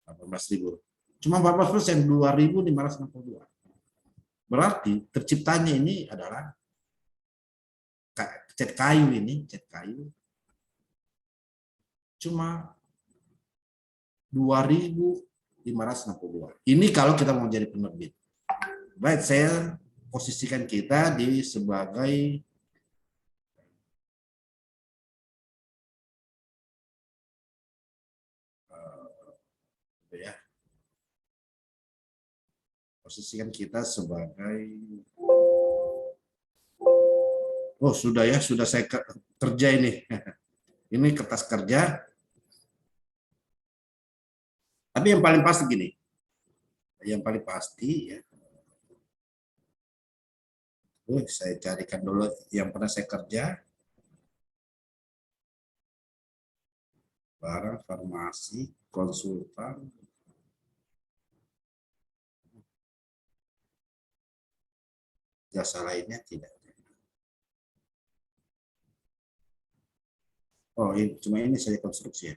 18.000. Cuma 14%, 2.562. Berarti terciptanya ini adalah cat kayu ini, cat kayu cuma 2.562. Ini kalau kita mau jadi penerbit. Baik, saya posisikan kita di sebagai ya, posisikan kita sebagai sudah ya, sudah saya kerja ini. Ini kertas kerja. Tapi yang paling pasti gini. Yang paling pasti ya. Saya carikan dulu yang pernah saya kerja. Barang farmasi, konsultan. Jasa lainnya tidak. Oh, ini, cuma ini saya konstruksi ya.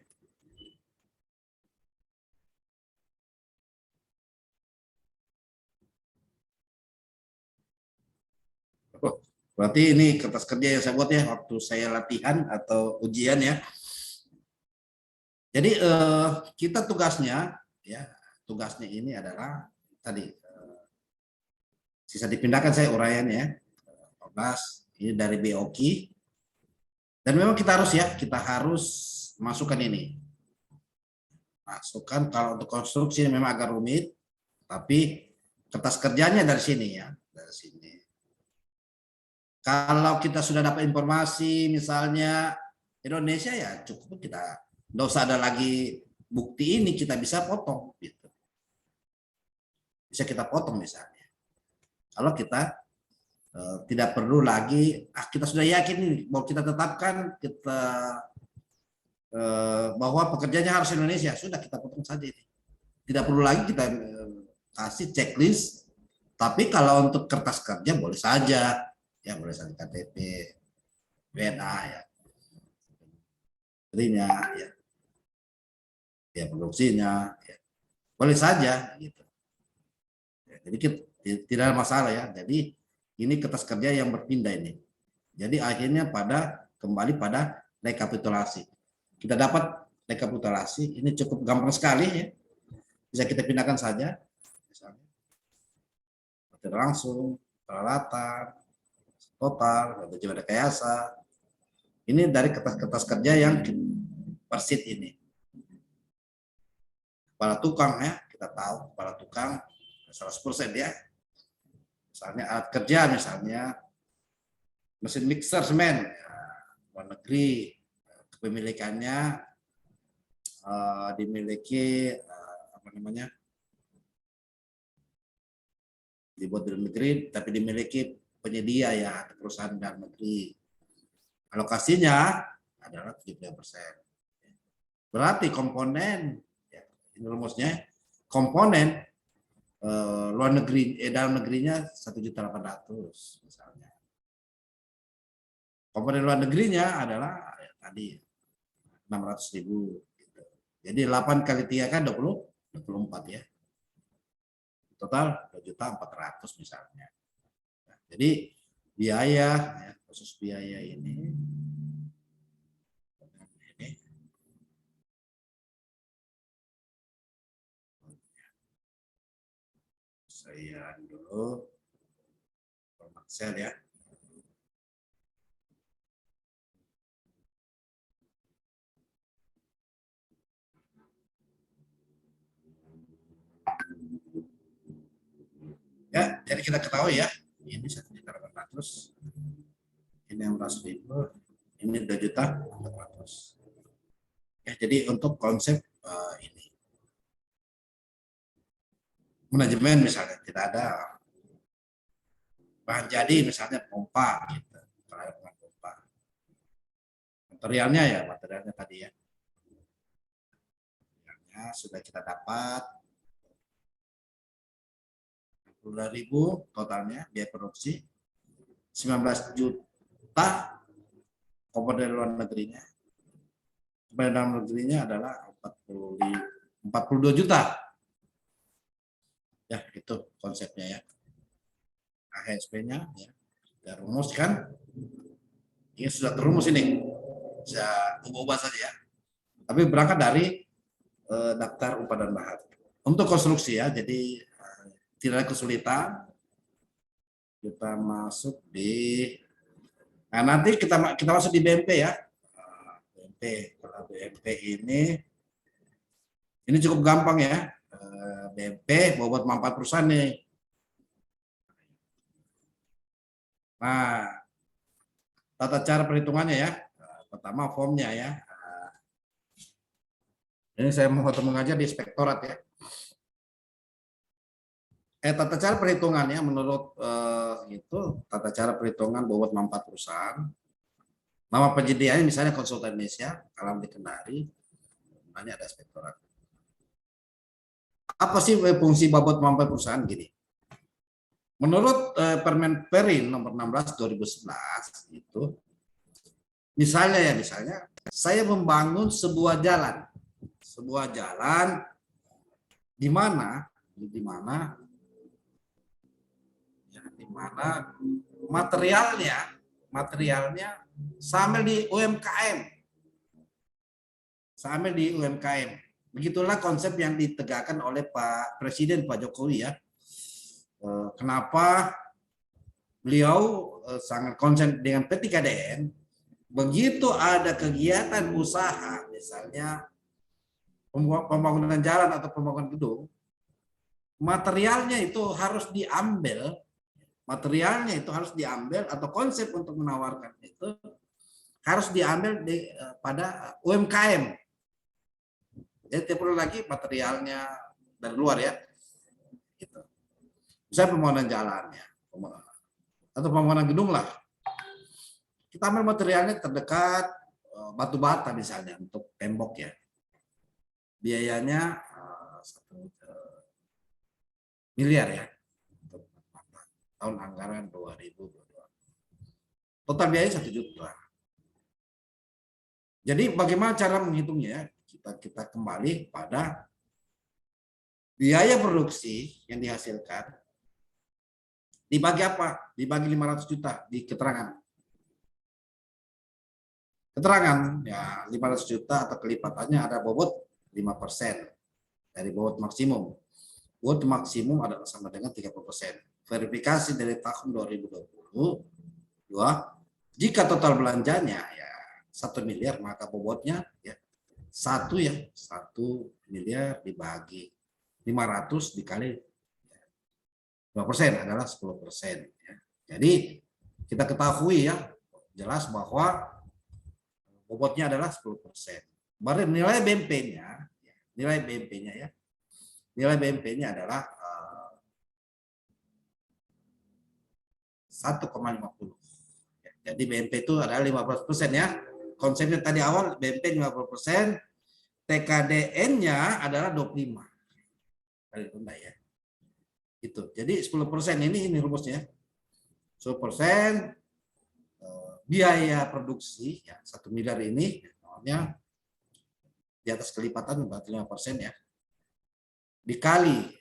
Oh, berarti ini kertas kerja yang saya buat ya waktu saya latihan atau ujian ya. Jadi kita tugasnya ini adalah tadi sisa dipindahkan saya uraian ya. 14 ini dari BOQ. Dan memang kita harus masukkan ini. Masukkan kalau untuk konstruksi memang agak rumit, tapi kertas kerjanya dari sini ya, dari sini. Kalau kita sudah dapat informasi misalnya Indonesia ya cukup kita nggak usah ada lagi bukti ini, kita bisa potong gitu. Bisa kita potong misalnya. Kalau kita tidak perlu lagi, kita sudah yakin nih bahwa kita tetapkan bahwa pekerjanya harus Indonesia, sudah kita potong saja ini. Tidak perlu lagi kita kasih checklist. Tapi kalau untuk kertas kerja boleh saja, ya boleh saja KTP, WNA ya, istrinya ya produksinya, ya. Boleh saja gitu. Ya, jadi tidak ada masalah ya. Jadi ini kertas kerja yang berpindah ini. Jadi akhirnya kembali pada rekapitulasi. Kita dapat rekapitulasi, ini cukup gampang sekali ya. Bisa kita pindahkan saja. Misalnya, langsung, peralatan, total, baju rekayasa. Ini dari kertas-kertas kerja yang persit ini. Kepala tukang ya, kita tahu kepala tukang 100% ya. Misalnya alat kerja, misalnya mesin mixer semen, ya, luar negeri, kepemilikannya dimiliki apa namanya, dibuat di dalam negeri tapi dimiliki penyedia ya, perusahaan dalam negeri. Alokasinya adalah 70%. Berarti komponen, ya, ini rumusnya, komponen luar negeri, dalam negerinya 1.800.000 misalnya. Komponen luar negerinya adalah ya, tadi 600.000. Gitu. Jadi 8 kali 3 kan 24 ya. Total 2.400.000 misalnya. Nah, jadi biaya, ya, khusus biaya ini saya dulu format sel ya. Ya, jadi kita ketahui ya, ini 1.800.000, ini 600.000, ini 2.400.000. Ya, jadi untuk konsep ini manajemen misalnya tidak ada bahan jadi misalnya pompa gitu, pompa. Materialnya tadi ya. Materialnya sudah kita dapat 62.000 totalnya biaya produksi, 19 juta komponen luar negerinya. Komponen dalam negerinya adalah 42 juta. Ya, itu konsepnya ya. AHSP-nya ya. Kita rumuskan. Ini sudah terumus ini. Bisa ubah-ubah saja ya. Tapi berangkat dari daftar upah dan bahan. Untuk konstruksi ya, jadi tidak ada kesulitan. Kita masuk di, nah nanti kita masuk di BMP ya. BMP, kalau BMP ini cukup gampang ya. BMP bobot manfaat perusahaan nih. Nah, tata cara perhitungannya ya. Pertama formnya ya. Ini saya mau mengajar di inspektorat ya. Tata cara perhitungannya menurut itu tata cara perhitungan bobot manfaat perusahaan. Nama penyediaannya misalnya Konsultan Indonesia, Alam di Kendari, namanya ada inspektorat. Apa sih fungsi bobot manfaat perusahaan gini? Menurut Permen Perin nomor 16 2011 itu misalnya saya membangun sebuah jalan di mana materialnya sambil di UMKM. Begitulah konsep yang ditegakkan oleh Pak Presiden Pak Jokowi ya. Kenapa beliau sangat konsen dengan P3DN, begitu ada kegiatan usaha misalnya pembangunan jalan atau pembangunan gedung, materialnya itu harus diambil atau konsep untuk menawarkan itu harus diambil pada UMKM. Jadi tidak perlu lagi materialnya dari luar ya. Gitu. Misalnya pembangunan jalannya atau pembangunan gedung lah. Kita ambil materialnya terdekat, batu bata misalnya untuk tembok ya. Biayanya 1 miliar ya. Untuk tahun anggaran 2022. Total biaya 1 juta. Jadi bagaimana cara menghitungnya? Kita kembali pada biaya produksi yang dihasilkan dibagi apa? Dibagi 500 juta di keterangan. Keterangan ya 500 juta atau kelipatannya ada bobot 5% dari bobot maksimum. Bobot maksimum adalah sama dengan 30%. Verifikasi dari tahun 2022, jika total belanjanya ya 1 miliar maka bobotnya ya 1 miliar dibagi 500 dikali 2% adalah 10%. Ya. Jadi kita ketahui ya jelas bahwa bobotnya adalah 10%. Baru nilai BMP-nya ya. Nilai BMP-nya adalah 1,50. Jadi BMP itu adalah 15% ya. Konsepnya tadi awal BMP 50%, TKDN-nya adalah 25. Kali rendah ya. Itu. Jadi 10% ini rumusnya. 10% biaya produksi ya 1 miliar ini namanya di atas kelipatan berarti 5% ya. Dikali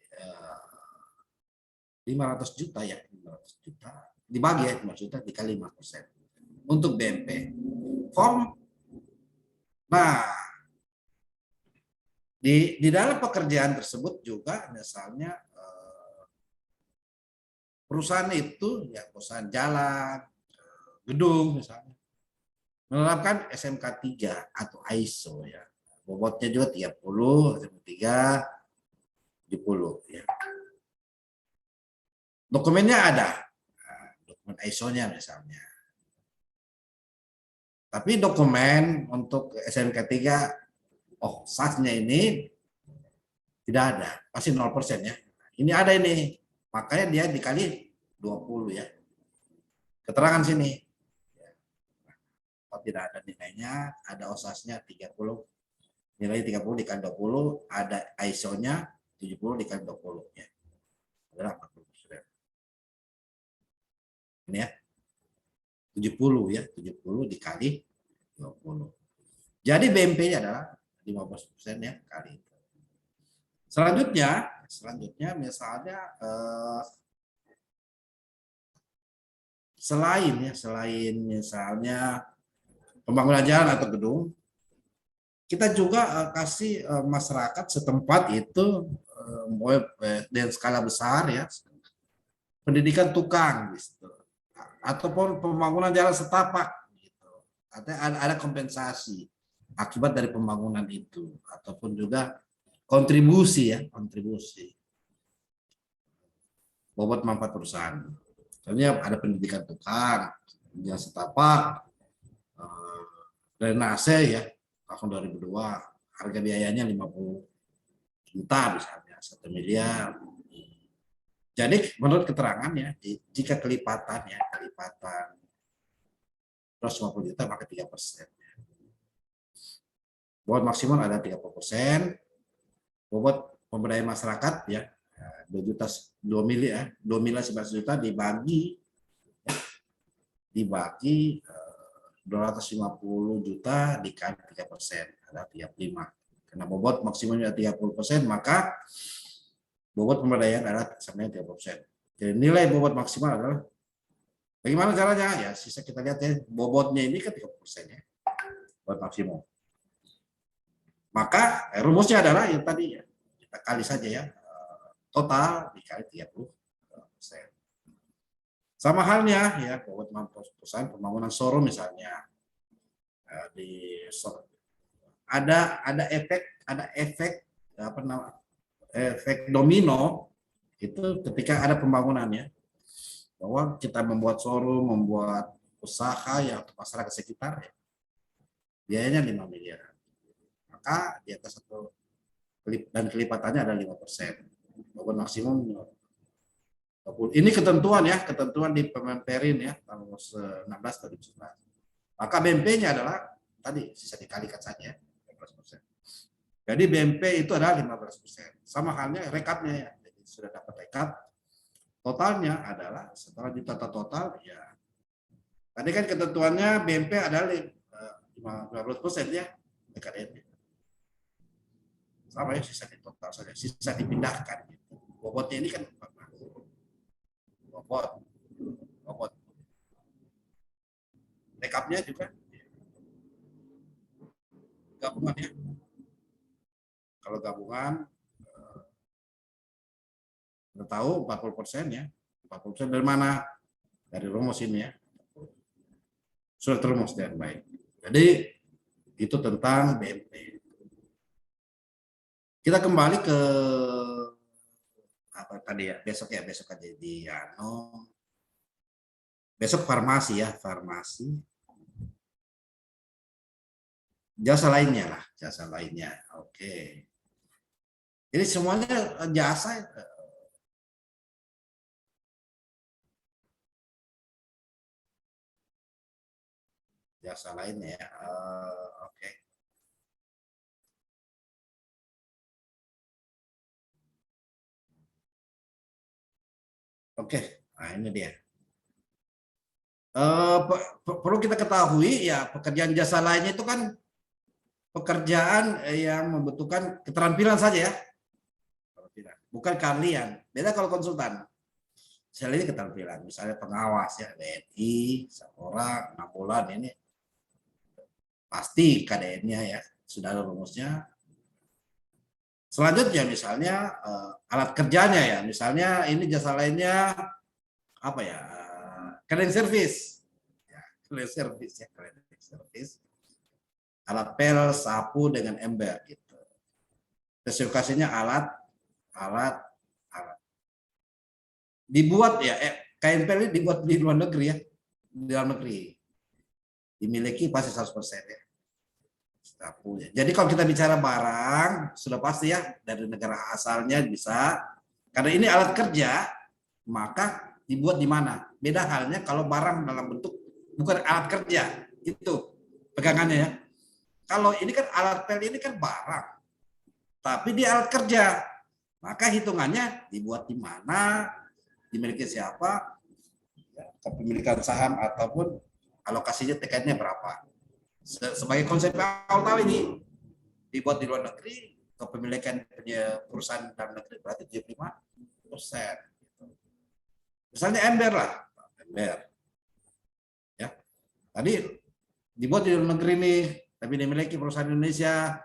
500 juta ya, 500 juta. Dibagi ya 500 juta dikali 5% untuk BMP. Form. Nah, di dalam pekerjaan tersebut juga misalnya perusahaan itu ya perusahaan jalan, gedung misalnya menerapkan SMK 3 atau ISO ya. Bobotnya juga 30, SMK 3 70 ya. Dokumennya ada. Dokumen ISO-nya misalnya. Tapi dokumen untuk SMK 3 SAS-nya ini tidak ada, pasti 0% ya. Ini ada ini. Makanya dia dikali 20 ya. Keterangan sini. Kalau tidak ada nilainya, ada OSAS-nya 30. Nilai 30 dikali 20, ada ISO-nya 70 dikali 20 ya. Adalah 40%. Ini ya. 70 ya, 70 dikali 20. Jadi BMP-nya adalah 15% ya kali itu. Selanjutnya misalnya selain misalnya pembangunan jalan atau gedung, kita juga kasih masyarakat setempat itu dengan skala besar ya, pendidikan tukang gitu, ataupun pembangunan jalan setapak gitu. Ada kompensasi akibat dari pembangunan itu, ataupun juga kontribusi bobot manfaat perusahaan. Misalnya ada pendidikan tukang, jalan setapak, drainase ya, tahun 2002 harga biayanya 50 juta misalnya, 1 miliar. Jadi menurut keterangan ya, jika kelipatan 150 juta maka 3%. Bobot maksimal ada 30%. Bobot pemberdayaan masyarakat ya 2 juta 2 miliar 11 juta dibagi 250 juta dikali 3% ada 35. Karena bobot maksimalnya 30%, maka bobot pemberdayaan adalah samanya 30%. Jadi nilai bobot maksimal adalah bagaimana caranya? Ya sisa kita lihat ya, bobotnya ini kan 30% ya. Bobot maksimum. Maka rumusnya adalah yang tadi ya. Kita kali saja ya. Total dikali 30%. Sama halnya ya bobot perusahaan pembangunan showroom misalnya. Ada efek efek domino itu ketika ada pembangunannya, bahwa kita membuat showroom, membuat usaha ya untuk masyarakat sekitar ya, biayanya 5 miliar. Maka di atas satu dan kelipatannya ada 5%. Bobot maksimum 20. Ini ketentuan di Permenperin ya tahun 16 2019. Maka BMP-nya adalah tadi sisa dikalikan saja 15%. Jadi BMP itu adalah 15%. Sama halnya rekapnya ya. Jadi sudah dapat rekap. Totalnya adalah setelah ditata total ya. Tadi kan ketentuannya BMP adalah 15% ya. TKDN. Sama ya sisa di total saja. Sisa dipindahkan. Bobotnya ini kan bobot. Rekapnya juga gabungan ya. Kalau gabungan kita tahu 40% ya. 40% dari mana? Dari rumus ini ya. Sudah terumus dengan baik. Jadi itu tentang BMP. Kita kembali ke apa tadi ya? Besok aja di besok farmasi ya, farmasi. jasa lainnya lah, jasa lainnya. Oke. Jadi semuanya jasa, jasa lainnya ya. Oke. Oke. Nah, ini dia. Perlu kita ketahui ya, pekerjaan jasa lainnya itu kan pekerjaan yang membutuhkan keterampilan saja ya, bukan keahlian. Beda kalau konsultan. Misalnya ini keterampilan, misalnya pengawas ya, WNI, seorang 6 bulan ini pasti KDN-nya ya, sudah ada rumusnya. Selanjutnya misalnya alat kerjanya ya, misalnya ini jasa lainnya apa ya, cleaning service, ya, cleaning service ya, cleaning service, alat pel, sapu dengan ember gitu. Spesifikasinya alat dibuat ya, kain pel ini dibuat di luar negeri ya, di dalam negeri dimiliki pasti 100% ya. Jadi kalau kita bicara barang sudah pasti ya dari negara asalnya bisa, karena ini alat kerja maka dibuat di mana. Beda halnya kalau barang dalam bentuk bukan alat kerja, itu pegangannya ya. Kalau ini kan alat pel ini kan barang, tapi dia alat kerja, maka hitungannya dibuat di mana, dimiliki siapa, kepemilikan saham ataupun alokasinya tiketnya berapa. Sebagai konsep awal tahu ini dibuat di luar negeri, kepemilikan perusahaan dalam negeri berarti 75%. Misalnya ember lah, ember. Ya, tadi dibuat di luar negeri nih, tapi dimiliki perusahaan Indonesia,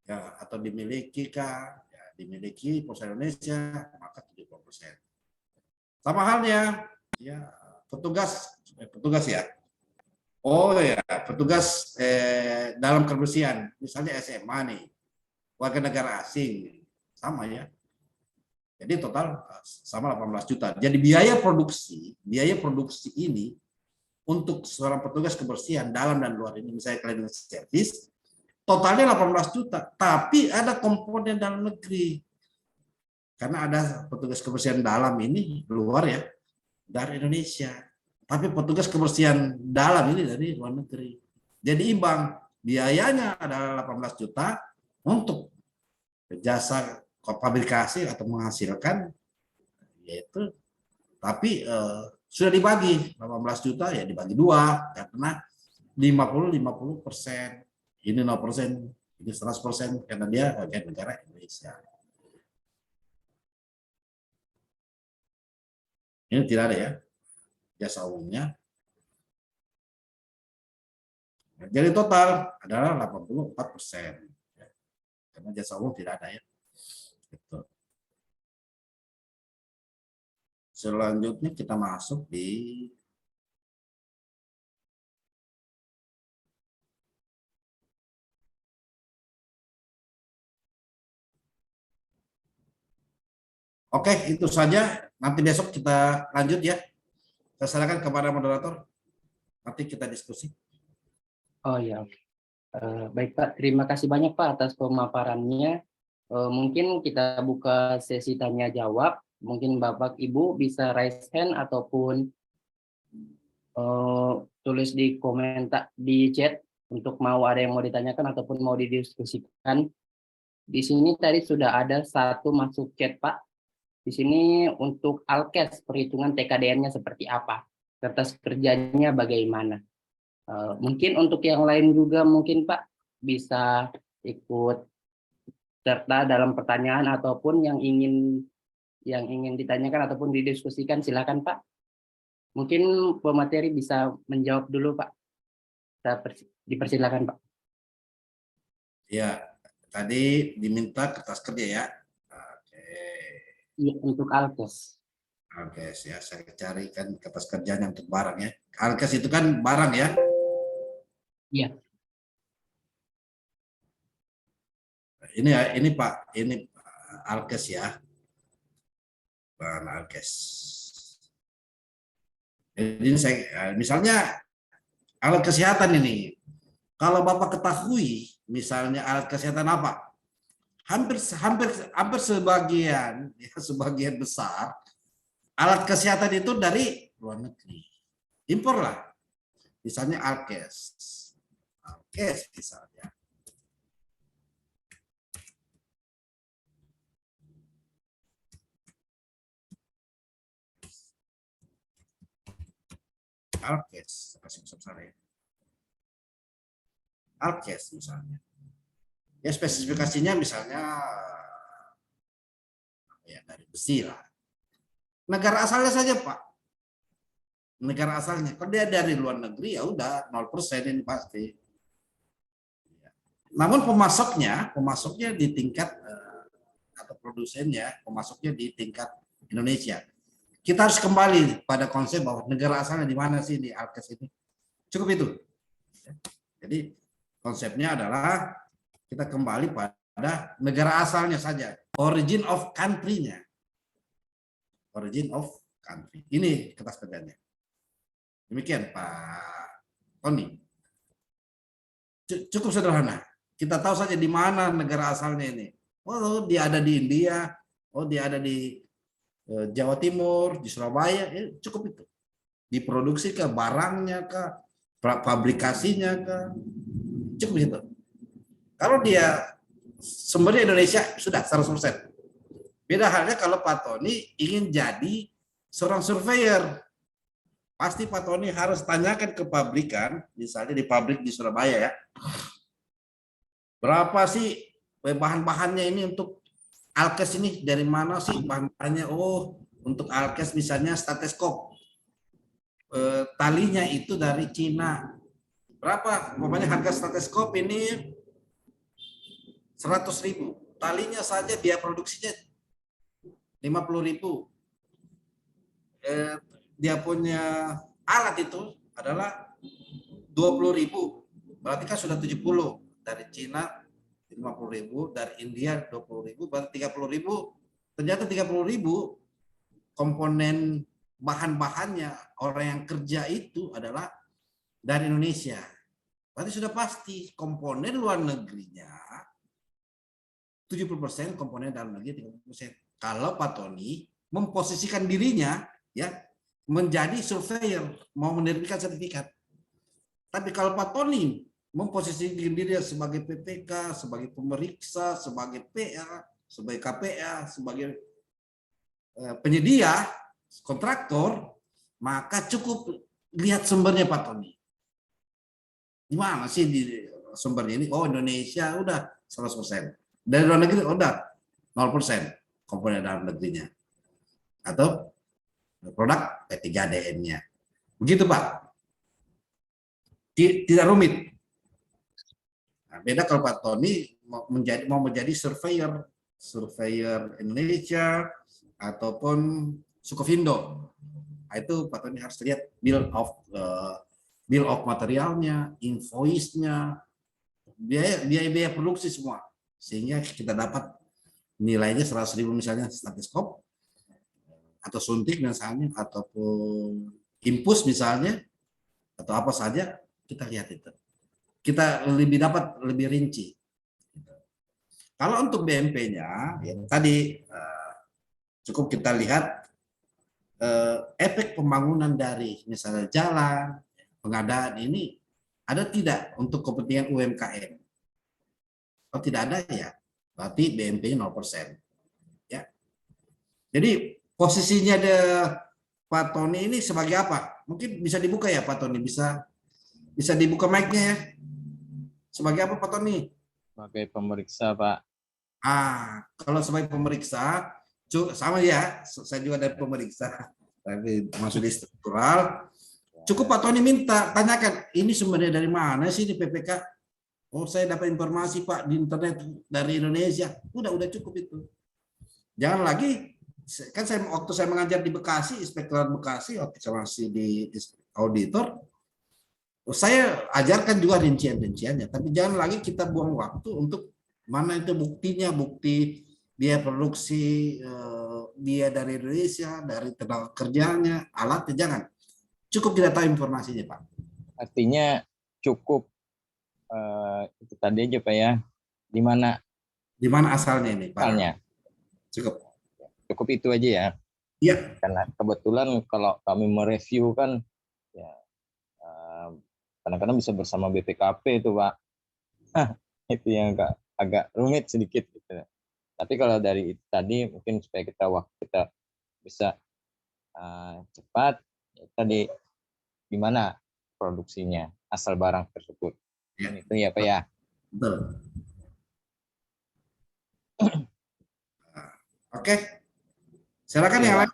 ya, atau dimiliki ya, dimiliki perusahaan Indonesia, maka 70%. Sama halnya, ya petugas ya. Oh ya, petugas dalam kebersihan, misalnya SMA nih, warga negara asing, sama ya. Jadi total sama 18 juta. Jadi biaya produksi ini untuk seorang petugas kebersihan dalam dan luar ini, misalnya cleaning service, totalnya 18 juta. Tapi ada komponen dalam negeri. Karena ada petugas kebersihan dalam ini luar ya, dari Indonesia. Tapi petugas kebersihan dalam ini dari luar negeri. Jadi imbang, biayanya adalah 18 juta untuk jasa fabrikasi atau menghasilkan, yaitu tapi sudah dibagi 18 juta ya dibagi 2 karena 50% ini 0%, ini 100% karena dia bagian negara Indonesia. Ini tidak ada ya jasa umumnya. Jadi total adalah 84%. Karena jasa umum tidak ada ya. Gitu. Selanjutnya kita masuk di Oke, itu saja. Nanti besok kita lanjut ya. Saya serahkan kepada moderator. Nanti kita diskusi. Oh ya, baik Pak. Terima kasih banyak Pak atas pemaparannya. Mungkin kita buka sesi tanya jawab. Mungkin Bapak Ibu bisa raise hand ataupun tulis di komentar di chat untuk mau ada yang mau ditanyakan ataupun mau didiskusikan. Di sini tadi sudah ada satu masuk chat Pak. Di sini untuk Alkes perhitungan TKDN-nya seperti apa, kertas kerjanya bagaimana. Mungkin untuk yang lain juga mungkin Pak bisa ikut serta dalam pertanyaan ataupun yang ingin ditanyakan ataupun didiskusikan, silakan Pak. Mungkin pemateri bisa menjawab dulu Pak. Dipersilakan Pak. Ya, tadi diminta kertas kerja ya. Iya, untuk Alkes. Alkes ya, saya carikan kertas kerjanya untuk barang ya. Alkes itu kan barang ya. Iya. Ini ya, ini Pak, ini Alkes ya. Bahan Alkes. Jadi ini saya misalnya alat kesehatan ini. Kalau Bapak ketahui, misalnya alat kesehatan apa, hampir sebagian, ya, sebagian besar alat kesehatan itu dari luar negeri. Impor lah. Misalnya Alkes. Alkes misalnya. Alkes, kasih besar ya. Alkes misalnya. Ya spesifikasinya misalnya ya dari besi lah. Negara asalnya saja Pak. Negara asalnya. Kalau dia dari luar negeri ya udah 0% ini pasti. Namun pemasoknya di tingkat atau produsennya, pemasoknya di tingkat Indonesia. Kita harus kembali pada konsep bahwa negara asalnya di mana sih di Alkes ini. Cukup itu. Jadi konsepnya adalah kita kembali pada negara asalnya saja, origin of country-nya. Origin of country. Ini kertas kerjanya. Demikian Pak Tony. Cukup sederhana. Kita tahu saja di mana negara asalnya ini. Oh, dia ada di India, oh dia ada di Jawa Timur, di Surabaya, cukup itu. Diproduksi ke barangnya ke pabrikasinya ke cukup itu. Kalau dia sumbernya Indonesia sudah 100%. Beda halnya kalau Pak Tony ingin jadi seorang surveyor. Pasti Pak Tony harus tanyakan ke pabrikan, misalnya di pabrik di Surabaya ya. Berapa sih bahan-bahannya ini untuk Alkes ini, dari mana sih bahan-bahannya? Oh, untuk Alkes misalnya stetoskop. Talinya itu dari Cina. Berapa? Pokoknya harga stetoskop ini 100.000. Talinya saja biaya produksinya 50.000. Dia punya alat itu adalah 20.000. Berarti kan sudah 70. Dari Cina 50.000, dari India 20.000, berarti 30.000. Ternyata 30.000 komponen bahan-bahannya orang yang kerja itu adalah dari Indonesia. Berarti sudah pasti komponen luar negerinya 70%, komponen dalam negeri 30%. Kalau Pak Tony memposisikan dirinya ya menjadi surveyor, mau menerbitkan sertifikat. Tapi kalau Pak Tony memposisikan diri sebagai PPK, sebagai pemeriksa, sebagai PA, sebagai KPA, sebagai penyedia, kontraktor, maka cukup lihat sumbernya Pak Tony. Di mana sih di sumbernya ini? Oh, Indonesia udah 100%. Dari luar negeri udah 0% komponen dalam negerinya. Atau produk P3DN-nya. Begitu Pak. Tidak rumit. Nah, beda kalau Pak Tony mau menjadi surveyor Indonesia ataupun Sukovindo. Nah, itu Pak Tony harus lihat bill of materialnya, invoice-nya, biaya produksi semua, sehingga kita dapat nilainya 100.000 misalnya stetoskop atau suntik misalnya, ataupun impus misalnya, atau apa saja, kita lihat itu. Kita dapat lebih rinci. Kalau untuk BMP-nya, ya, tadi cukup kita lihat efek pembangunan dari misalnya jalan, pengadaan ini ada tidak untuk kepentingan UMKM? Kalau tidak ada ya, berarti BMP-nya 0%. Ya. Jadi posisinya ada Pak Tony ini sebagai apa? Mungkin bisa dibuka ya Pak Tony, bisa dibuka mic-nya ya. Sebagai apa Pak Tony? Sebagai pemeriksa Pak. Kalau sebagai pemeriksa, sama ya, saya juga ada pemeriksa, tapi masuk di struktural. Cukup Pak Tony minta, tanyakan, ini sumbernya dari mana sih di PPK? Oh, saya dapat informasi Pak di internet dari Indonesia. Udah cukup itu. Jangan lagi, kan waktu saya mengajar di Bekasi, Inspektorat Bekasi, waktu saya masih di auditor, saya ajarkan juga rincian-rinciannya. Tapi jangan lagi kita buang waktu untuk mana itu buktinya, bukti biaya produksi, biaya dari Indonesia, dari tenaga kerjanya, alatnya, jangan. Cukup kita tahu informasinya Pak. Artinya cukup itu tadi aja Pak ya. Di mana Di mana asalnya ini, Pak? asalnya? Cukup. Cukup itu aja ya. Iya. Karena kebetulan kalau kami mereview kan ya kadang-kadang bisa bersama BPKP itu Pak. Itu yang agak rumit sedikit gitu. Tapi kalau dari itu tadi mungkin supaya waktu kita bisa cepat, ya tadi di mana produksinya, asal barang tersebut. Ya. Itu ya Pak ya. Betul. Oke. Silakan yang lain.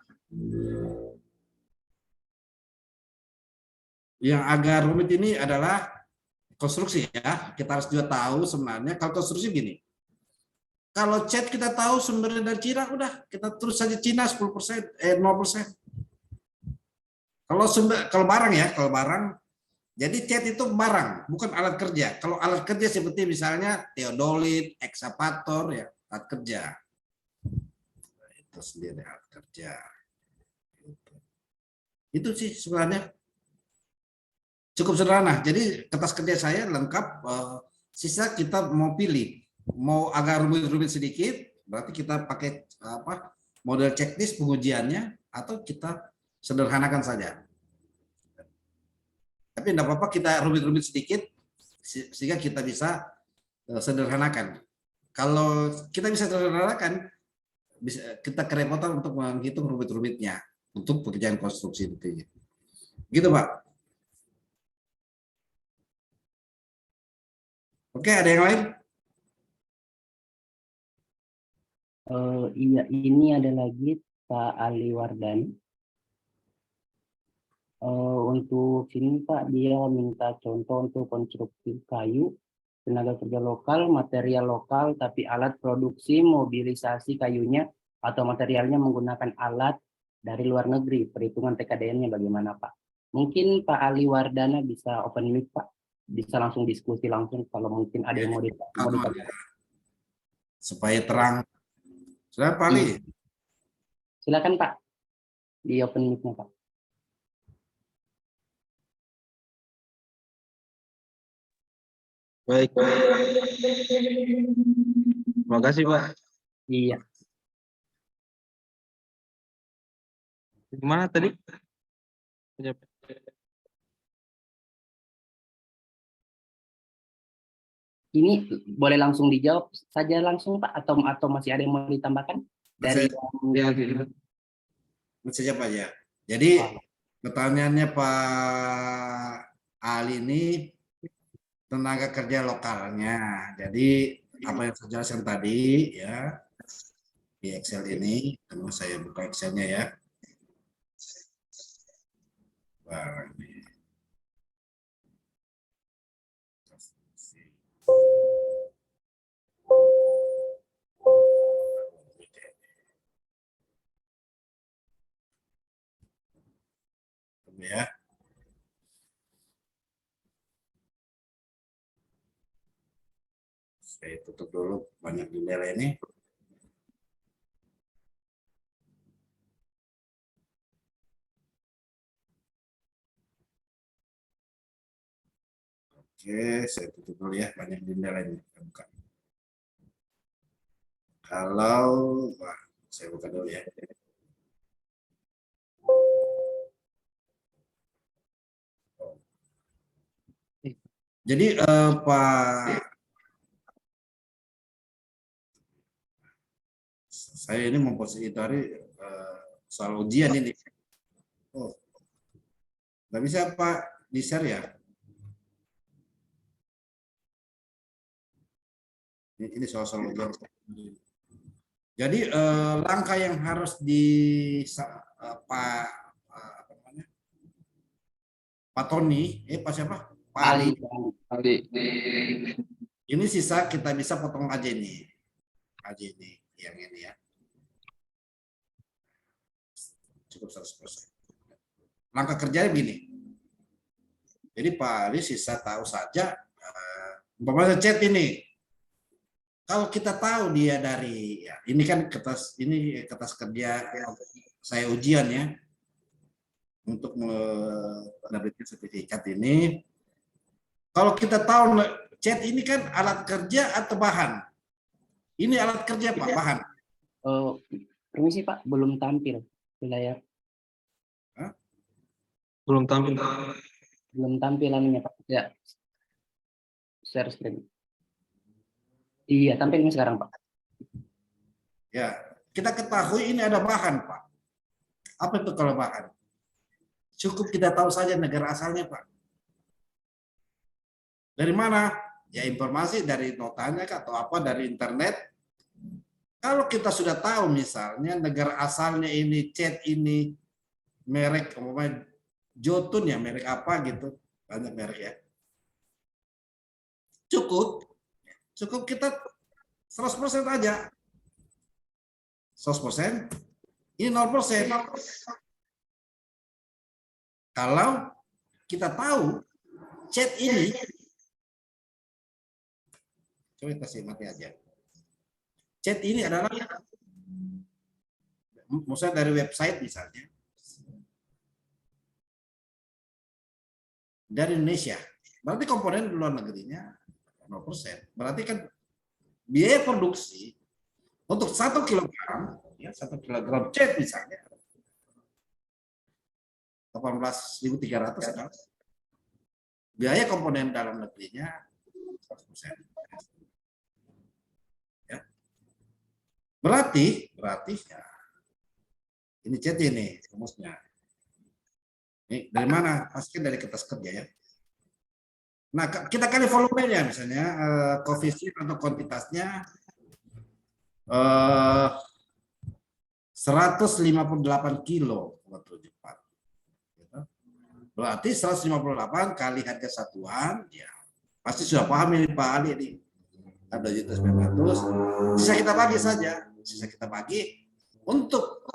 Yang agak rumit ini adalah konstruksi ya. Kita harus juga tahu sebenarnya kalau konstruksi gini. Kalau cat kita tahu sumbernya dari Cina, udah kita terus saja Cina 10%, 0%. Kalau barang ya, kalau barang, jadi cat itu barang, bukan alat kerja. Kalau alat kerja seperti misalnya teodolit, ekskavator ya, alat kerja. Itu sendiri alat kerja. Itu sih sebenarnya cukup sederhana. Jadi kertas kerja saya lengkap. Sisa kita mau pilih, mau agak rumit-rumit sedikit, berarti kita pakai model checklist pengujiannya, atau kita sederhanakan saja. Tapi tidak apa-apa kita rumit-rumit sedikit, sehingga kita bisa sederhanakan. Kalau kita bisa sederhanakan, bisa kita kerepotan untuk menghitung rumit-rumitnya untuk pekerjaan konstruksi itu. Gitu Pak. Oke, ada yang lain? Iya, ini ada lagi Pak Ali Wardani. Untuk sini Pak, dia minta contoh untuk konstruksi kayu, tenaga kerja lokal, material lokal, tapi alat produksi mobilisasi kayunya atau materialnya menggunakan alat dari luar negeri. Perhitungan TKDN-nya bagaimana Pak? Mungkin Pak Ali Wardana bisa open mic Pak, bisa langsung diskusi langsung kalau mungkin ada yang mau ditanya. Supaya terang. Sudah Pak Ali. Silakan Pak, di open mic-nya Pak. Baik. Terima kasih Pak. Iya. Gimana tadi? Ini boleh langsung dijawab saja langsung Pak, atau masih ada yang mau ditambahkan dari Masih apa ya? Jadi pertanyaannya Pak Ali ini tenaga kerja lokalnya. Jadi apa yang saya jelaskan tadi ya di Excel ini, tunggu saya buka Excelnya ya. Wah, ini. Ya. Saya tutup dulu banyak jendela ini. Oke, saya tutup dulu ya banyak jendela ini. Buka. Kalau saya buka dulu ya. Jadi Pak, saya ini mempositari soal ujian ini. Oh, nggak bisa Pak di share ya? Ini soal ujian. Jadi langkah yang harus Pak Tony, Pak siapa? Pak Ali. Ini sisa kita bisa potong aja ini. Yang ini ya. Cukup 100%. Langkah kerjanya begini. Jadi Pak Ali sisa tahu saja, umpamanya chat ini. Kalau kita tahu dia dari, ya, ini kan kertas kerja saya ujian ya. Untuk menerbitkan sertifikat ini. Kalau kita tahu Cat ini kan alat kerja atau bahan? Ini alat kerja Pak, bahan. Oh, permisi Pak, belum tampil di layar. Belum tampil. Belum tampil anunya Pak. Ya, share screen. Iya, tampilnya sekarang Pak. Ya, kita ketahui ini ada bahan Pak. Apa itu kalau bahan? Cukup kita tahu saja negara asalnya Pak. Dari mana? Ya informasi dari notanya atau apa dari internet. Kalau kita sudah tahu misalnya negara asalnya ini, cat ini, merek umpamanya Jotun ya, merek apa gitu, banyak merek ya. Cukup kita 100% aja. 100%, ini 0%. Kalau kita tahu cat ini, coba kasih mati aja. Chat ini adalah maksudnya dari website misalnya dari Indonesia, berarti komponen di luar negerinya 0%. Berarti kan biaya produksi untuk 1 kilogram, ya 1 kilogram chat misalnya 18.300 adalah biaya komponen dalam negerinya 100%. Berarti ya, ini cat ini rumusnya. Ini dari mana? Pasti dari kertas kerja ya. Nah, kita kali volumenya misalnya koefisien atau kuantitasnya 158 kilo. Berarti 158 kali harga satuan, ya pasti sudah paham ini Pak Ali ini. Ada juta 900, sisa kita bagi saja. Sisa kita bagi untuk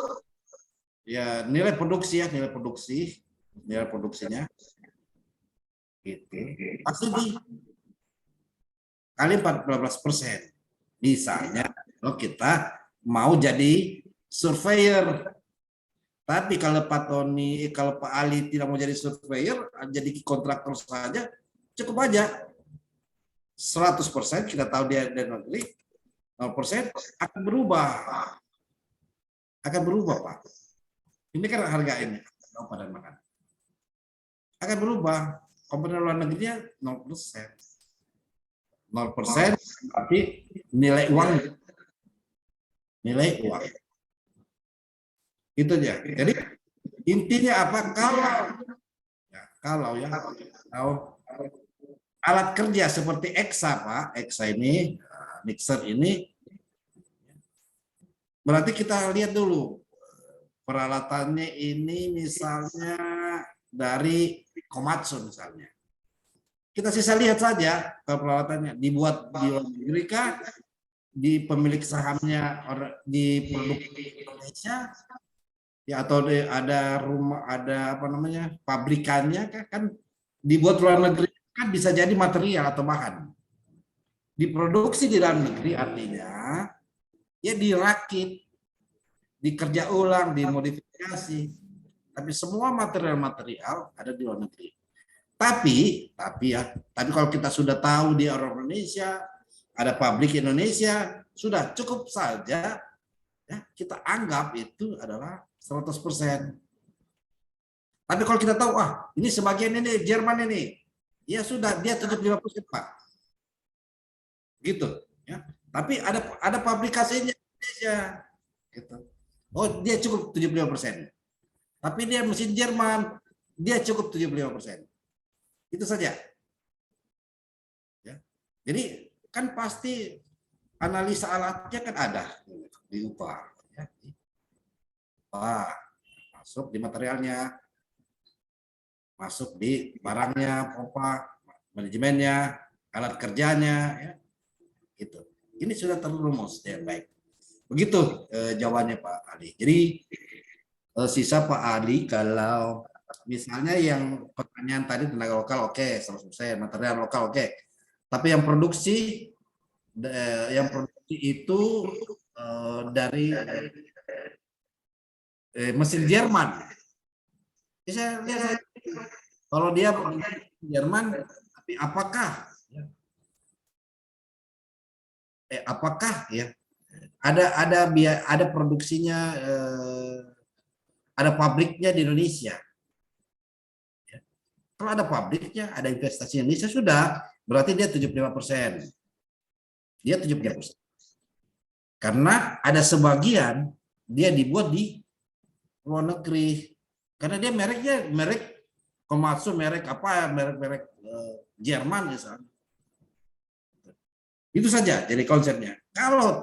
ya nilai produksi ya, nilai produksinya gitu. Pasti di kali 14%. Misalnya kalau kita mau jadi surveyor. Tapi kalau Pak Tony, kalau Pak Ali tidak mau jadi surveyor, jadi kontraktor saja, cukup aja 100% kita tahu dia dari negeri, 0% akan berubah. Akan berubah, Pak. Ini kan harga ini, dan makan. Akan berubah. Komponen luar negerinya 0%. 0% tapi nilai uang. Nilai uang. Itu aja. Jadi intinya apa? Kalau alat kerja seperti Exa, Pak, Exa ini, mixer ini, berarti kita lihat dulu peralatannya ini misalnya dari Komatsu misalnya. Kita sisa lihat saja kalau peralatannya dibuat di luar negeri kah, di pemilik sahamnya di produk Indonesia, ya atau ada rumah, ada apa namanya pabrikannya kan dibuat luar negeri. Kan bisa jadi material atau bahan. Diproduksi di dalam negeri artinya ya dirakit, dikerja ulang, dimodifikasi. Tapi semua material-material ada di luar negeri. Tapi kalau kita sudah tahu di Indonesia, ada pabrik Indonesia, sudah cukup saja ya, kita anggap itu adalah 100%. Tapi kalau kita tahu, ini sebagian ini Jerman ini, ya sudah dia 75% Pak. Gitu ya. Tapi ada publikasinya Indonesia gitu. Oh, dia cukup 75%. Tapi dia mesin Jerman, dia cukup 75%. Itu saja. Ya. Jadi kan pasti analisa alatnya kan ada di upah ya. Masuk di materialnya, masuk di barangnya, pompa, manajemennya, alat kerjanya, ya, gitu. Ini sudah terrumus ya, baik. Begitu jawabannya Pak Ali. Jadi sisa Pak Ali kalau misalnya yang pertanyaan tadi tenaga lokal oke, 100%, material lokal oke. Tapi yang produksi itu dari mesin Jerman. Saya lihat kalau dia Jerman, tapi apakah apakah ya ada produksinya, ada pabriknya di Indonesia. Ya. Kalau ada pabriknya, ada investasi Indonesia, sudah berarti dia 75%. Dia 75%. Karena ada sebagian dia dibuat di luar negeri. Karena dia merek Komatsu, merek Jerman misalnya. Itu saja jadi konsepnya.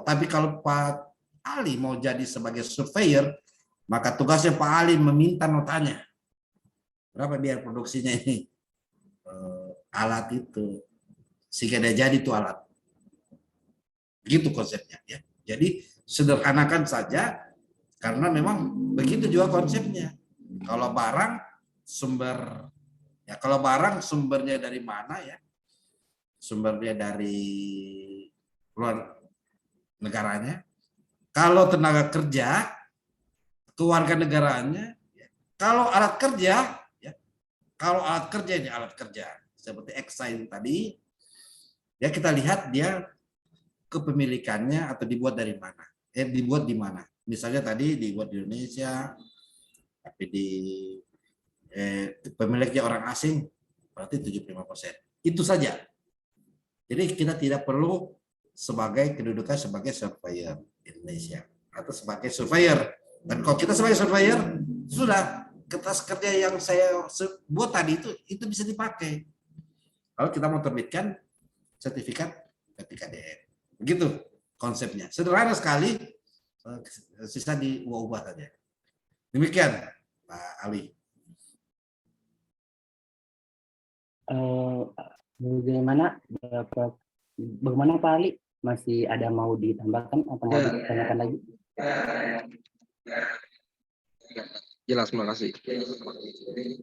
Tapi kalau Pak Ali mau jadi sebagai surveyor, maka tugasnya Pak Ali meminta notanya. Berapa biaya produksinya ini alat itu, sehingga dia jadi itu alat. Begitu konsepnya ya. Jadi sederhanakan saja, karena memang begitu juga konsepnya. Kalau barang sumbernya dari mana ya? Sumbernya dari luar negaranya. Kalau tenaga kerja, keluarga negaranya. Kalau alat kerja, ya, ini alat kerja seperti Exide tadi, ya kita lihat dia kepemilikannya atau dibuat dari mana, dibuat di mana. Misalnya tadi dibuat di Indonesia, tapi pemiliknya orang asing, berarti 75%. Itu saja. Jadi kita tidak perlu kedudukan sebagai surveyor Indonesia atau sebagai surveyor. Dan kalau kita sebagai surveyor, sudah kertas kerja yang saya buat tadi itu bisa dipakai. Kalau kita mau terbitkan sertifikat PTKDN. Begitu konsepnya. Sederhana sekali, sisa diubah-ubah saja. Demikian, Pak Ali. Bagaimana Pak Ali? Masih ada mau ditambahkan atau mau ditanyakan lagi? Jelas, terima kasih.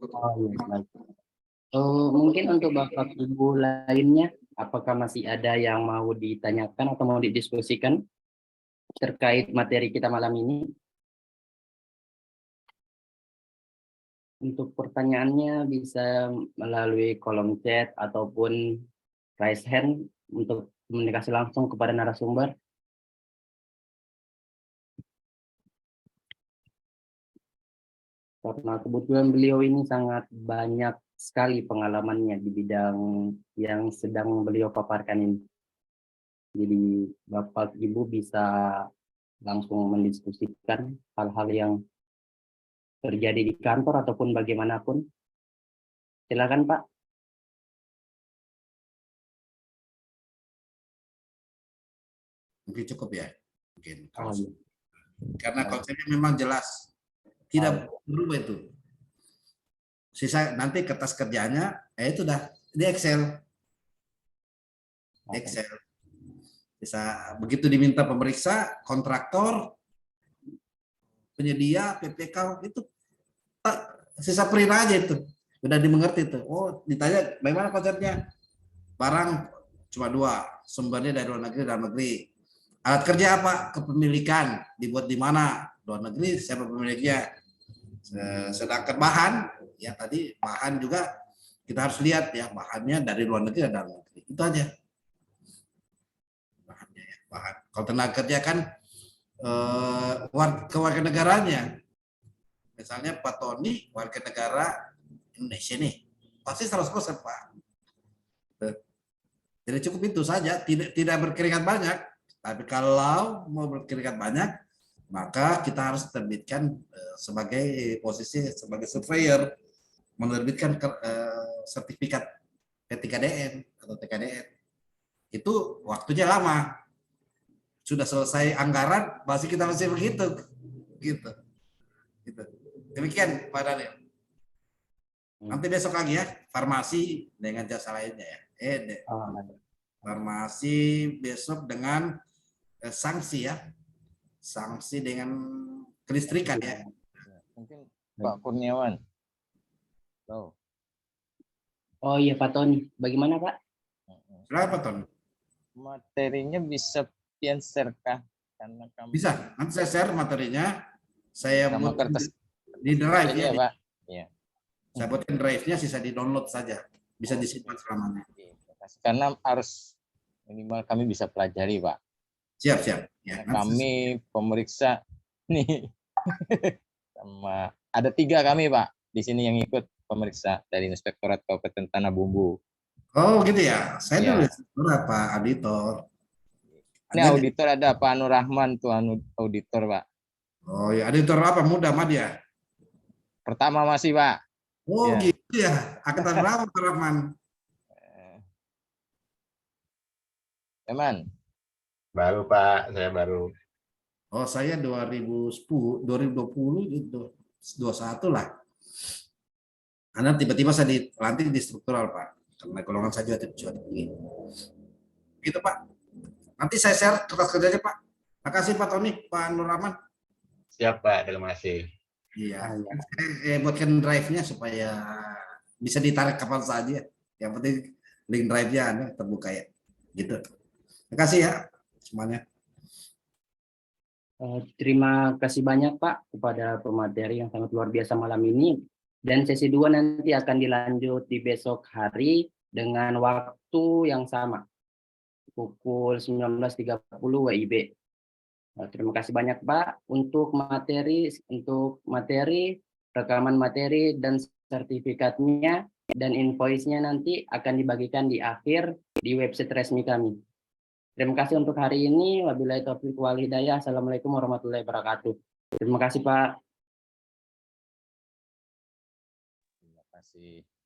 Oh, iya, baik. Mungkin untuk Bapak Ibu lainnya, apakah masih ada yang mau ditanyakan atau mau didiskusikan terkait materi kita malam ini? Untuk pertanyaannya bisa melalui kolom chat ataupun raise hand untuk komunikasi langsung kepada narasumber. Karena kebetulan beliau ini sangat banyak sekali pengalamannya di bidang yang sedang beliau paparkan ini. Jadi Bapak Ibu bisa langsung mendiskusikan hal-hal yang terjadi di kantor ataupun bagaimanapun. Silakan Pak. Mungkin cukup ya. Mungkin. Oh, iya. Karena konsepnya memang jelas. Tidak berubah itu. Sisa nanti kertas kerjanya, itu dah di Excel. Excel. Bisa begitu diminta pemeriksa, kontraktor, penyedia, PPK itu sisa print aja itu. Udah dimengerti itu. Oh, ditanya bagaimana konsepnya? Barang cuma 2, sumbernya dari luar negeri, dalam negeri. Alat kerja apa? Kepemilikan, dibuat di mana? Luar negeri, siapa pemiliknya? Sedangkan bahan, ya tadi bahan juga kita harus lihat ya, bahannya dari luar negeri dan dalam negeri. Itu aja. Bahannya ya, bahan. Kalau tenaga kerja kan kewarga negaranya. Misalnya Pak Tony, warga negara Indonesia nih, pasti 100% Pak. Jadi cukup itu saja, tidak berkeringat banyak. Tapi kalau mau berkeringat banyak, maka kita harus terbitkan sebagai posisi sebagai surveyor, menerbitkan sertifikat P3DN atau TKDN. Itu waktunya lama. Sudah selesai anggaran, masih kita masih begitu. Gitu. Demikian Pak Daniel. Nanti besok lagi ya, farmasi dengan jasa lainnya ya. Farmasi besok dengan sanksi ya. Sanksi dengan kelistrikan ya. Mungkin Pak Kurniawan. Oh iya Pak Tony, bagaimana Pak? Berapa Ton? Materinya bisa pian share kah? Karena kami Bisa, nanti saya share materinya. Saya sama buat kertas di drive ya. Pak. Iya. Saya buatkan drive-nya, sisa di-download saja. Bisa disimpan selamanya. Karena harus minimal kami bisa pelajari, Pak. Siap, siap. Ya, nanti Kami pemeriksa nih sama ada 3 kami Pak di sini yang ikut pemeriksa dari Inspektorat Kabupaten Tanah Bumbu. oh gitu ya. Saya Ya. nulis surat Pak Auditor. Ini Ada. auditor ada Pak Nur Rahman tuh auditor Pak. Oh ya, auditor apa? Muda mah dia. Pertama masih Pak. Oh Ya. gitu ya. Angkatan berapa Pak Rahman? Teman. Baru Pak, saya baru. Oh saya 2010, 2020 gitu, 21 lah. Karena tiba-tiba saya dilantik di struktural Pak. Karena golongan saya juga tidak tinggi. Gitu Pak. Nanti saya share kertas kerjanya Pak. Makasih Pak Tony, Pak Nur Rahman. Siap Pak, terima kasih. Iya. Saya buatkan drive-nya supaya bisa ditarik kapan saja. Yang penting link drive-nya ada terbuka ya. Gitu. Terima kasih ya semuanya. Terima kasih banyak Pak kepada pemateri yang sangat luar biasa malam ini. Dan sesi 2 nanti akan dilanjut di besok hari dengan waktu yang sama. Pukul 19.30 WIB. Terima kasih banyak Pak untuk materi, rekaman materi dan sertifikatnya dan invoice-nya nanti akan dibagikan di akhir di website resmi kami. Terima kasih untuk hari ini. Wabillahi taufiq wal hidayah. Assalamualaikum warahmatullahi wabarakatuh. Terima kasih Pak. Terima kasih.